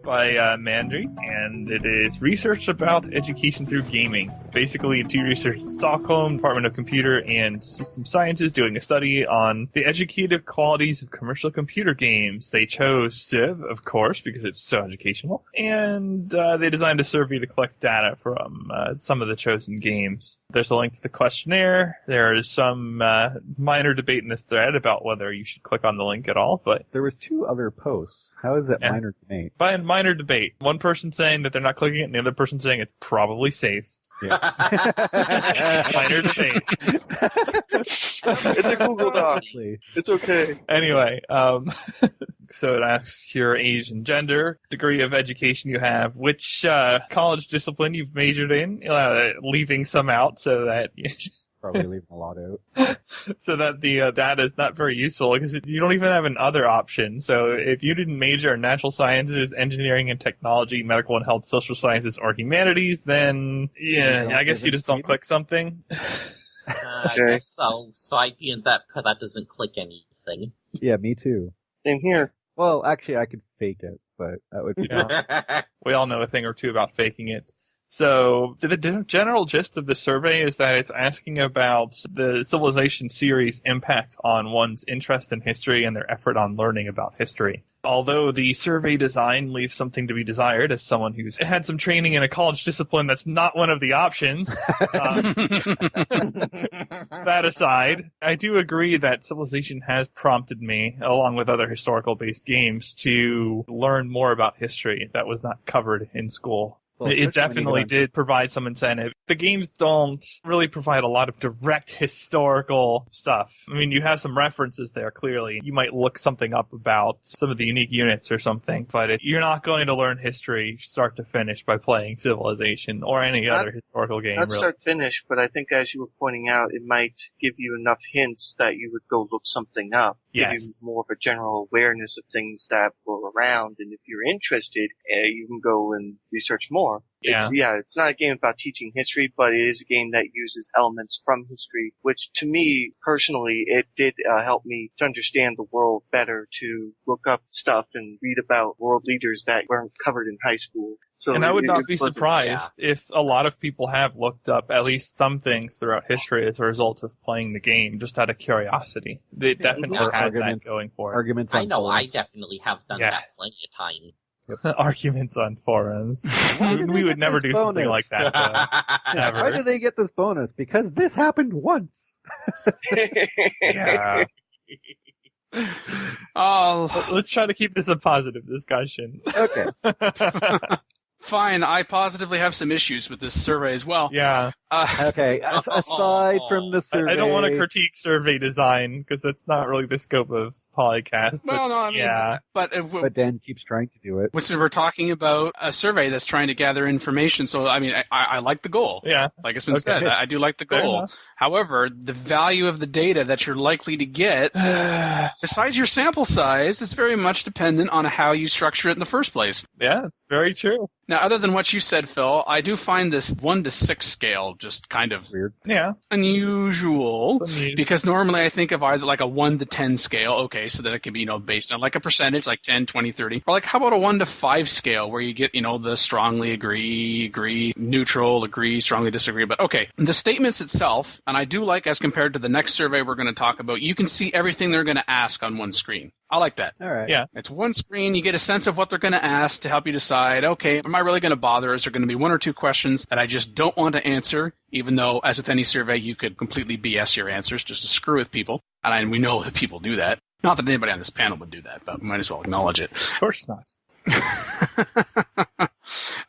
By Mandry, and it is research about education through gaming. Basically, two researchers in Stockholm, Department of Computer and System Sciences, doing a study on the educative qualities of commercial computer games. They chose Civ, of course, because it's so educational, and they designed a survey to collect data from some of the chosen games. There's a link to the questionnaire. There is some minor debate in this thread about whether you should click on the link at all, but there was two other posts. How is that minor debate? By minor debate. One person saying that they're not clicking it, and the other person saying it's probably safe. Yeah. Minor debate. It's a Google Doc. It's okay. Anyway, so it asks your age and gender, degree of education you have, which college discipline you've majored in, leaving some out so that... Probably leaving a lot out. So that the data is not very useful because you don't even have an other option. So if you didn't major in natural sciences, engineering and technology, medical and health, social sciences, or humanities, then I guess you just don't click something. I guess so. So I'd be in that because that doesn't click anything. Yeah, me too. Same here. Well, actually, I could fake it, but that would be... We all know a thing or two about faking it. So the general gist of the survey is that it's asking about the Civilization series' impact on one's interest in history and their effort on learning about history. Although the survey design leaves something to be desired as someone who's had some training in a college discipline that's not one of the options. That aside, I do agree that Civilization has prompted me, along with other historical-based games, to learn more about history that was not covered in school. Well, it definitely did provide some incentive. The games don't really provide a lot of direct historical stuff. I mean, you have some references there, clearly. You might look something up about some of the unique units or something, but you're not going to learn history start to finish by playing Civilization or any other historical game, not really. Start to finish, but I think as you were pointing out, it might give you enough hints that you would go look something up. Yes. Give you more of a general awareness of things that were around, and if you're interested, you can go and research more. Yeah. It's not a game about teaching history, but it is a game that uses elements from history, which to me, personally, it did help me to understand the world better, to look up stuff and read about world leaders that weren't covered in high school. So and I would not be surprised if a lot of people have looked up at least some things throughout history as a result of playing the game, just out of curiosity. It definitely has that going for it. Arguments I know, I definitely have done that plenty of times. Arguments on forums. We would never do something like that, though. Never. Why do they get this bonus? Because this happened once. Yeah. Oh, let's try to keep this a positive discussion. Okay. Fine, I positively have some issues with this survey as well. Yeah. Okay, aside from the survey... I don't want to critique survey design, because that's not really the scope of PolyCast. Well, no, I mean, but Dan keeps trying to do it. We're talking about a survey that's trying to gather information, so, I mean, I like the goal. Yeah. Like it's been said, I do like the goal. However, the value of the data that you're likely to get, besides your sample size, is very much dependent on how you structure it in the first place. Yeah, it's very true. Now, other than what you said, Phil, I do find this 1 to 6 scale just kind of weird. Yeah. Unusual. Because normally I think of either like a 1 to 10 scale, okay, so that it can be, based on like a percentage, like 10, 20, 30. Or like, how about a 1 to 5 scale where you get, the strongly agree, neutral, agree, strongly disagree. But okay, the statements itself, and I do like as compared to the next survey we're going to talk about, you can see everything they're going to ask on one screen. I like that. All right. Yeah. It's one screen. You get a sense of what they're going to ask to help you decide, okay, am I really going to bother? Is there going to be 1 or 2 questions that I just don't want to answer, even though, as with any survey, you could completely BS your answers just to screw with people. And we know that people do that. Not that anybody on this panel would do that, but we might as well acknowledge it. Of course not.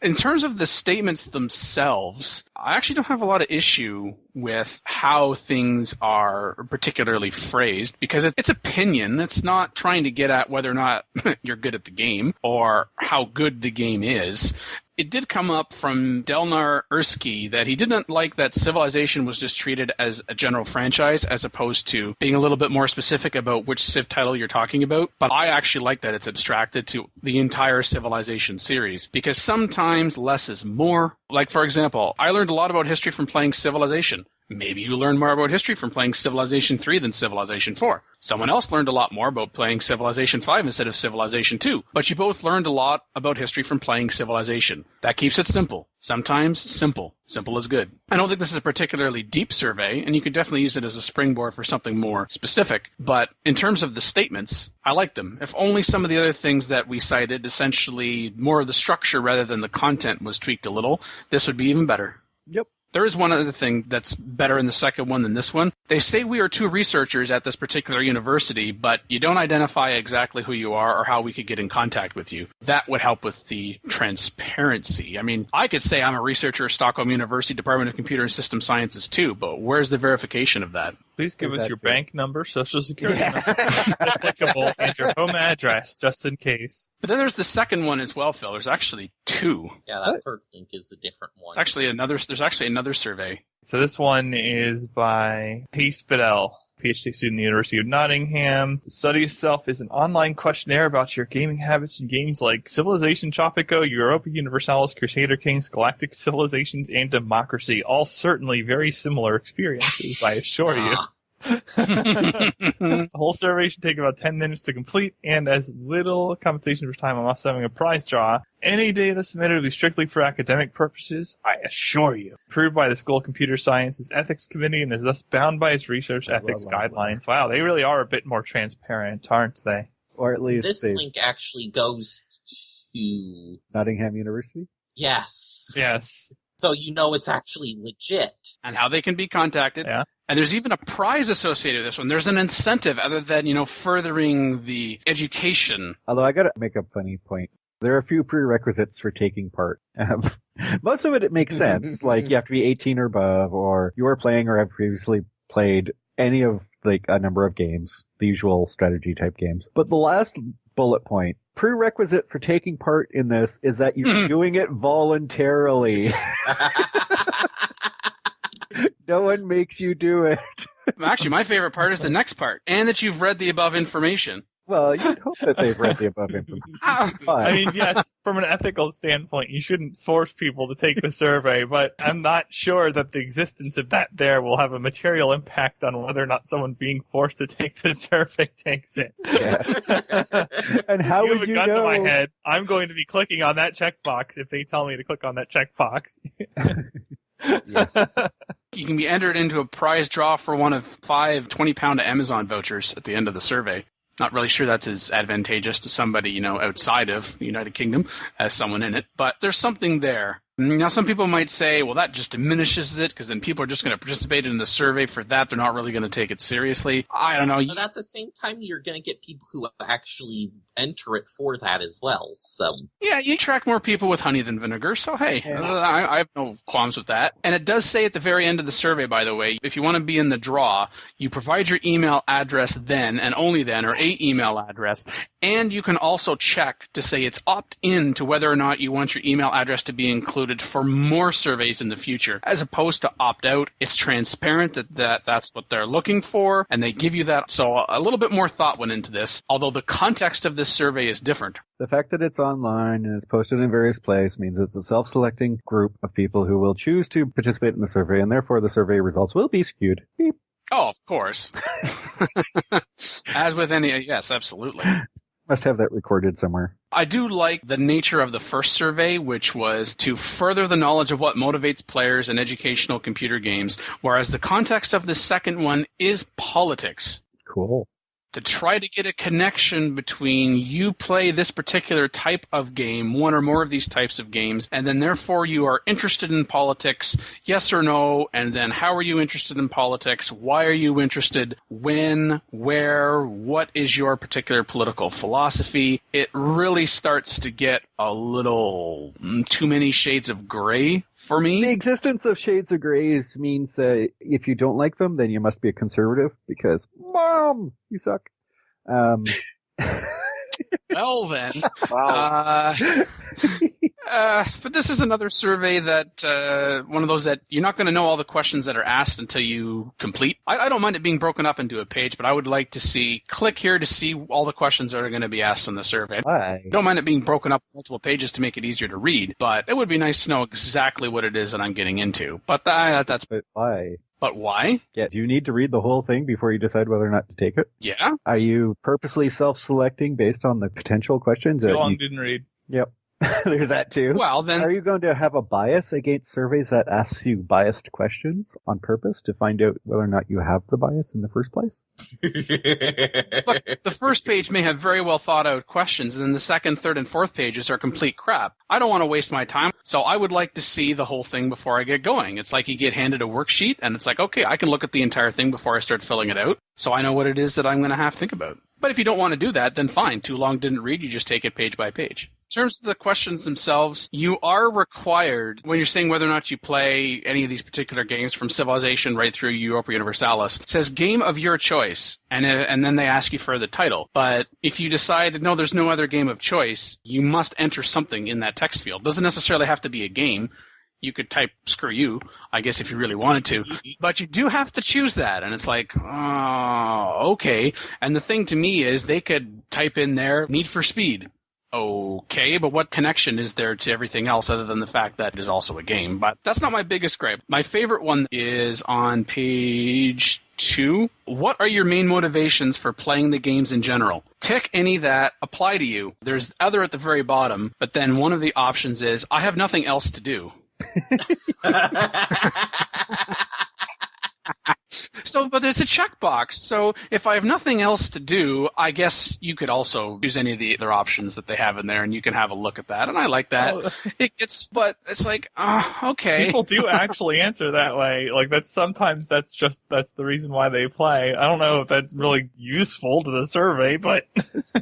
In terms of the statements themselves, I actually don't have a lot of issue with how things are particularly phrased because it's opinion. It's not trying to get at whether or not you're good at the game or how good the game is. It did come up from Delnar Ersky that he didn't like that Civilization was just treated as a general franchise as opposed to being a little bit more specific about which Civ title you're talking about. But I actually like that it's abstracted to the entire Civilization series because sometimes less is more. Like, for example, I learned a lot about history from playing Civilization. Maybe you learned more about history from playing Civilization 3 than Civilization 4. Someone else learned a lot more about playing Civilization 5 instead of Civilization 2. But you both learned a lot about history from playing Civilization. That keeps it simple. Sometimes simple. Simple is good. I don't think this is a particularly deep survey, and you could definitely use it as a springboard for something more specific. But in terms of the statements, I like them. If only some of the other things that we cited, essentially more of the structure rather than the content, was tweaked a little, this would be even better. Yep. There is one other thing that's better in the second one than this one. They say we are 2 researchers at this particular university, but you don't identify exactly who you are or how we could get in contact with you. That would help with the transparency. I mean, I could say I'm a researcher at Stockholm University Department of Computer and System Sciences too, but where's the verification of that? Please give us your bank number, social security number, applicable, and your home address, just in case. But then there's the second one as well, Phil. There's actually 2. Yeah, that third link is a different one. There's actually another survey. So this one is by Pace Fidel, PhD student at the University of Nottingham. The study itself is an online questionnaire about your gaming habits in games like Civilization, Tropico, Europa Universalis, Crusader Kings, Galactic Civilizations, and Democracy. All certainly very similar experiences, I assure you. The whole survey should take about 10 minutes to complete, and as little compensation for time I'm also having a prize draw. Any data submitted will be strictly for academic purposes, I assure you. Approved by the School of Computer Sciences Ethics Committee and is thus bound by its research ethics guidelines. Wow, they really are a bit more transparent, aren't they? Or at least this link actually goes to Nottingham University? Yes. Yes. So you know it's actually legit. And how they can be contacted. Yeah. And there's even a prize associated with this one. There's an incentive other than, furthering the education. Although I gotta make a funny point. There are a few prerequisites for taking part. Most of it makes sense. Like you have to be 18 or above, or you are playing or have previously played any of a number of games, the usual strategy type games. But the last bullet point, prerequisite for taking part in this is that you're doing it voluntarily. No one makes you do it. Actually, my favorite part is the next part, and that you've read the above information. Well, you'd hope that they've read the above information. I mean, yes, from an ethical standpoint, you shouldn't force people to take the survey, but I'm not sure that the existence of that there will have a material impact on whether or not someone being forced to take the survey takes it. Yeah. And how would you know? You have a gun to my head. I'm going to be clicking on that checkbox if they tell me to click on that checkbox. Yeah. You can be entered into a prize draw for one of 5 20-pound Amazon vouchers at the end of the survey. Not really sure that's as advantageous to somebody, outside of the United Kingdom as someone in it, but there's something there. Now, some people might say, well, that just diminishes it, because then people are just going to participate in the survey for that. They're not really going to take it seriously. I don't know. But at the same time, you're going to get people who actually enter it for that as well, so... Yeah, you attract more people with honey than vinegar, so hey, I have no qualms with that. And it does say at the very end of the survey, by the way, if you want to be in the draw, you provide your email address then, and only then, or a email address, and you can also check to say it's opt-in to whether or not you want your email address to be included for more surveys in the future, as opposed to opt-out. It's transparent that that's what they're looking for, and they give you that. So a little bit more thought went into this, although the context of this survey is different. The fact that it's online and it's posted in various places means it's a self-selecting group of people who will choose to participate in the survey, and therefore the survey results will be skewed. Beep. Oh, of course. As with any, yes, absolutely. Must have that recorded somewhere. I do like the nature of the first survey, which was to further the knowledge of what motivates players in educational computer games, whereas the context of the second one is politics. Cool. To try to get a connection between you play this particular type of game, one or more of these types of games, and then therefore you are interested in politics, yes or no, and then how are you interested in politics, why are you interested, when, where, what is your particular political philosophy. It really starts to get a little too many shades of gray for me. The existence of shades of grays means that if you don't like them, then you must be a conservative, because, Mom, you suck. Well then. Wow. But this is another survey that, one of those that you're not going to know all the questions that are asked until you complete. I don't mind it being broken up into a page, but I would like to see, click here to see all the questions that are going to be asked in the survey. Why? I don't mind it being broken up multiple pages to make it easier to read, but it would be nice to know exactly what it is that I'm getting into. But that's... But why? But why? Yeah, do you need to read the whole thing before you decide whether or not to take it? Yeah. Are you purposely self-selecting based on the potential questions? Too long didn't read. Yep. There's that too. Well, then... Are you going to have a bias against surveys that asks you biased questions on purpose to find out whether or not you have the bias in the first place? Look, the first page may have very well thought out questions, and then the second, third, and fourth pages are complete crap. I don't want to waste my time, so I would like to see the whole thing before I get going. It's like you get handed a worksheet, and it's like, okay, I can look at the entire thing before I start filling it out, so I know what it is that I'm going to have to think about. But if you don't want to do that, then fine. Too long didn't read, you just take it page by page. In terms of the questions themselves, you are required, when you're saying whether or not you play any of these particular games from Civilization right through Europa Universalis, it says game of your choice, and then they ask you for the title. But if you decide, no, there's no other game of choice, you must enter something in that text field. It doesn't necessarily have to be a game. You could type screw you, I guess, if you really wanted to. But you do have to choose that. And it's like, oh, okay. And the thing to me is they could type in there Need for Speed. Okay, but what connection is there to everything else other than the fact that it is also a game? But that's not my biggest gripe. My favorite one is on page 2. What are your main motivations for playing the games in general? Tick any that apply to you. There's other at the very bottom, but then one of the options is, I have nothing else to do. So, but there's a checkbox. So if I have nothing else to do, I guess you could also use any of the other options that they have in there, and you can have a look at that. And I like that. But it's like, okay. People do actually answer that way. Like that's the reason why they play. I don't know if that's really useful to the survey, but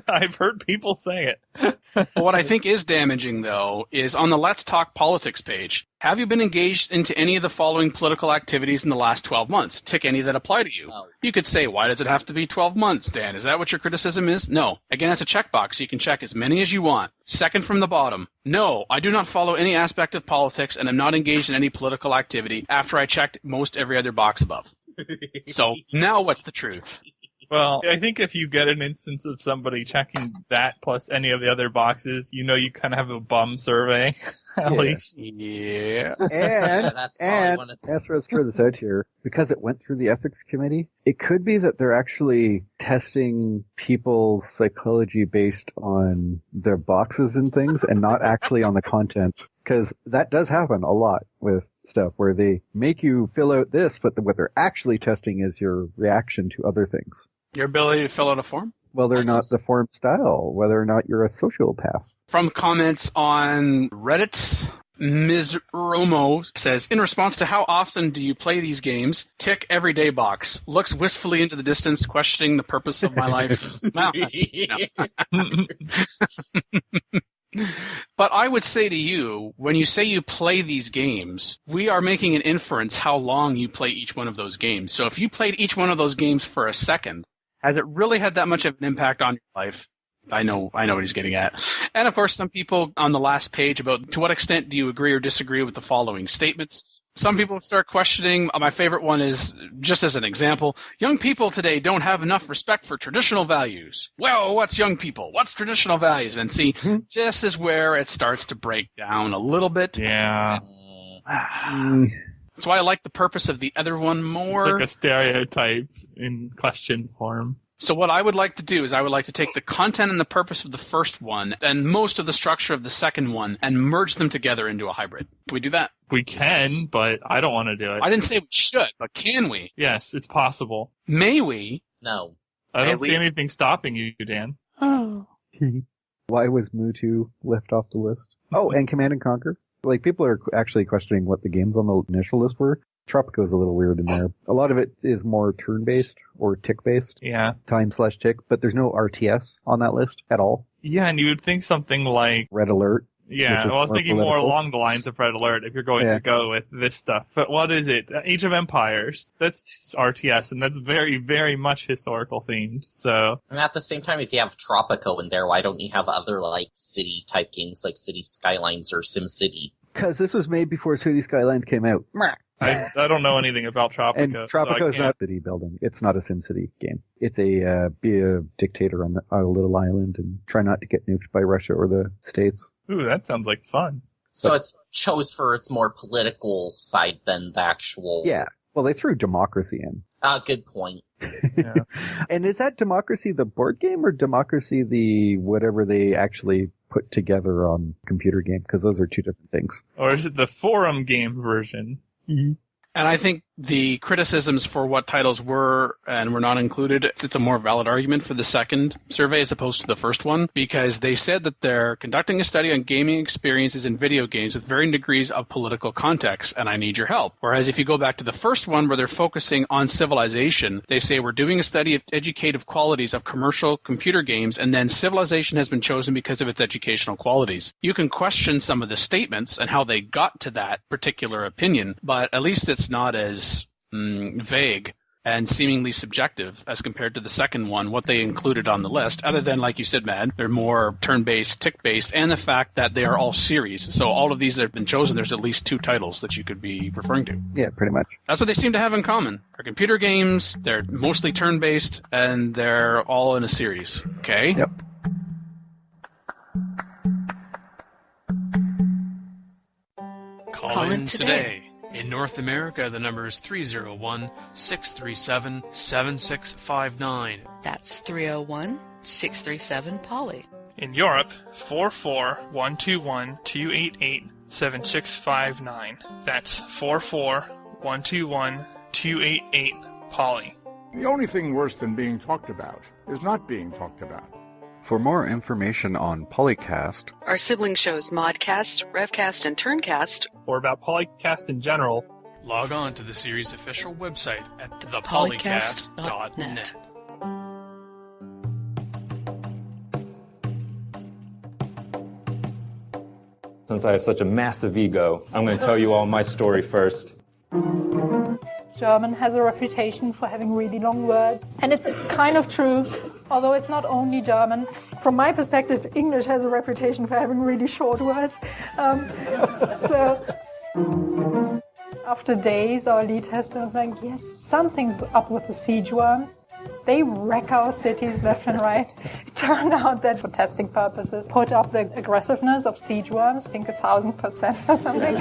I've heard people say it. What I think is damaging, though, is on the Let's Talk Politics page. Have you been engaged into any of the following political activities in the last 12 months? Tick any that apply to you. Oh. You could say, why does it have to be 12 months, Dan? Is that what your criticism is? No. Again, it's a checkbox. You can check as many as you want. Second from the bottom. No, I do not follow any aspect of politics and am not engaged in any political activity after I checked most every other box above. So now what's the truth? Well, I think if you get an instance of somebody checking that plus any of the other boxes, you kind of have a bum survey, at least. Yeah. And after I throw this out here, because it went through the ethics committee, it could be that they're actually testing people's psychology based on their boxes and things and not actually on the content. Because that does happen a lot with stuff where they make you fill out this, but what they're actually testing is your reaction to other things. Your ability to fill out a form? Well, they're not the form style, whether or not you're a sociopath. From comments on Reddit, Ms. Romo says, in response to how often do you play these games, tick everyday box. Looks wistfully into the distance, questioning the purpose of my life. Well, But I would say to you, when you say you play these games, we are making an inference how long you play each one of those games. So if you played each one of those games for a second, has it really had that much of an impact on your life? I know what he's getting at. And of course, some people on the last page about to what extent do you agree or disagree with the following statements. Some people start questioning. My favorite one is, just as an example, young people today don't have enough respect for traditional values. Well, what's young people? What's traditional values? And see, this is where it starts to break down a little bit. Yeah. That's why I like the purpose of the other one more. It's like a stereotype in question form. So what I would like to do is I would like to take the content and the purpose of the first one and most of the structure of the second one and merge them together into a hybrid. Can we do that? We can, but I don't want to do it. I didn't say we should, but can we? Yes, it's possible. May we? No. I don't see anything stopping you, Dan. Oh. Why was Mewtwo left off the list? Oh, and Command & Conquer. Like, people are actually questioning what the games on the initial list were. Tropico is a little weird in there. A lot of it is more turn-based or tick-based. Yeah. Time/tick, but there's no RTS on that list at all. Yeah, and you would think something like Red Alert. Yeah, well, I was thinking more along the lines of Red Alert if you're going to go with this stuff. But what is it? Age of Empires. That's RTS, and that's very, very much historical themed, so... And at the same time, if you have Tropico in there, why don't you have other, city-type games like City Skylines or SimCity? Because this was made before City Skylines came out. I don't know anything about Tropico. And Tropico is not city building. It's not a SimCity game. It's be a dictator on a little island and try not to get nuked by Russia or the States. Ooh, that sounds like fun. So it's chose for its more political side than the actual... Yeah. Well, they threw democracy in. Good point. Yeah. And is that democracy the board game or democracy the whatever they actually put together on computer game? Because those are two different things. Or is it the forum game version? Mm-hmm. And I think the criticisms for what titles were and were not included, it's a more valid argument for the second survey as opposed to the first one, because they said that they're conducting a study on gaming experiences in video games with varying degrees of political context, and I need your help. Whereas if you go back to the first one where they're focusing on civilization, they say we're doing a study of educative qualities of commercial computer games, and then civilization has been chosen because of its educational qualities. You can question some of the statements and how they got to that particular opinion, but at least it's not as vague and seemingly subjective as compared to the second one, what they included on the list, other than, like you said, Mad, they're more turn-based, tick-based, and the fact that they are all series. So all of these that have been chosen, there's at least 2 titles that you could be referring to. Yeah, pretty much. That's what they seem to have in common. They're computer games, they're mostly turn-based, and they're all in a series. Okay? Yep. Call in today. In North America, the number is 301-637-7659. That's 301-637-POLY. In Europe, 44121-288-7659. That's 44121-288-POLY. The only thing worse than being talked about is not being talked about. For more information on PolyCast, our sibling shows Modcast, Revcast, and Turncast, or about PolyCast in general, log on to the series' official website at thepolycast.net. Since I have such a massive ego, I'm going to tell you all my story first. German has a reputation for having really long words, and it's kind of true, although it's not only German. From my perspective, English has a reputation for having really short words. So after days, our lead tester was like, yes, something's up with the siege worms. They wreck our cities left and right. It turned out that for testing purposes, put up the aggressiveness of siege worms, I think 1,000% or something,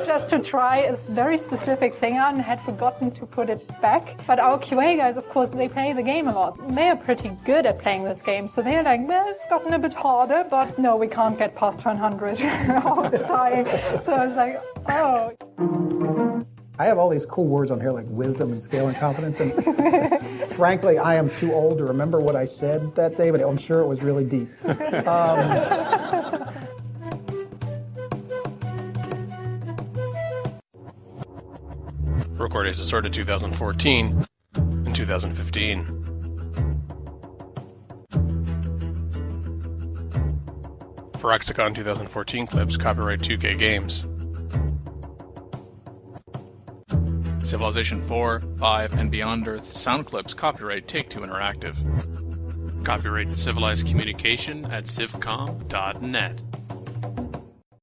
just to try a very specific thing out and had forgotten to put it back. But our QA guys, of course, they play the game a lot. They are pretty good at playing this game, so they're like, well, it's gotten a bit harder, but no, we can't get past 100. It's dying. So I was like, oh. I have all these cool words on here like wisdom and scale and confidence, and frankly, I am too old to remember what I said that day, but I'm sure it was really deep. Record Ace Assorted 2014 and 2015. For Hexacon 2014 clips, copyright 2K Games. Civilization 4, 5, and Beyond Earth sound clips, copyright Take-Two Interactive. Copyright Civilized Communication at civcom.net.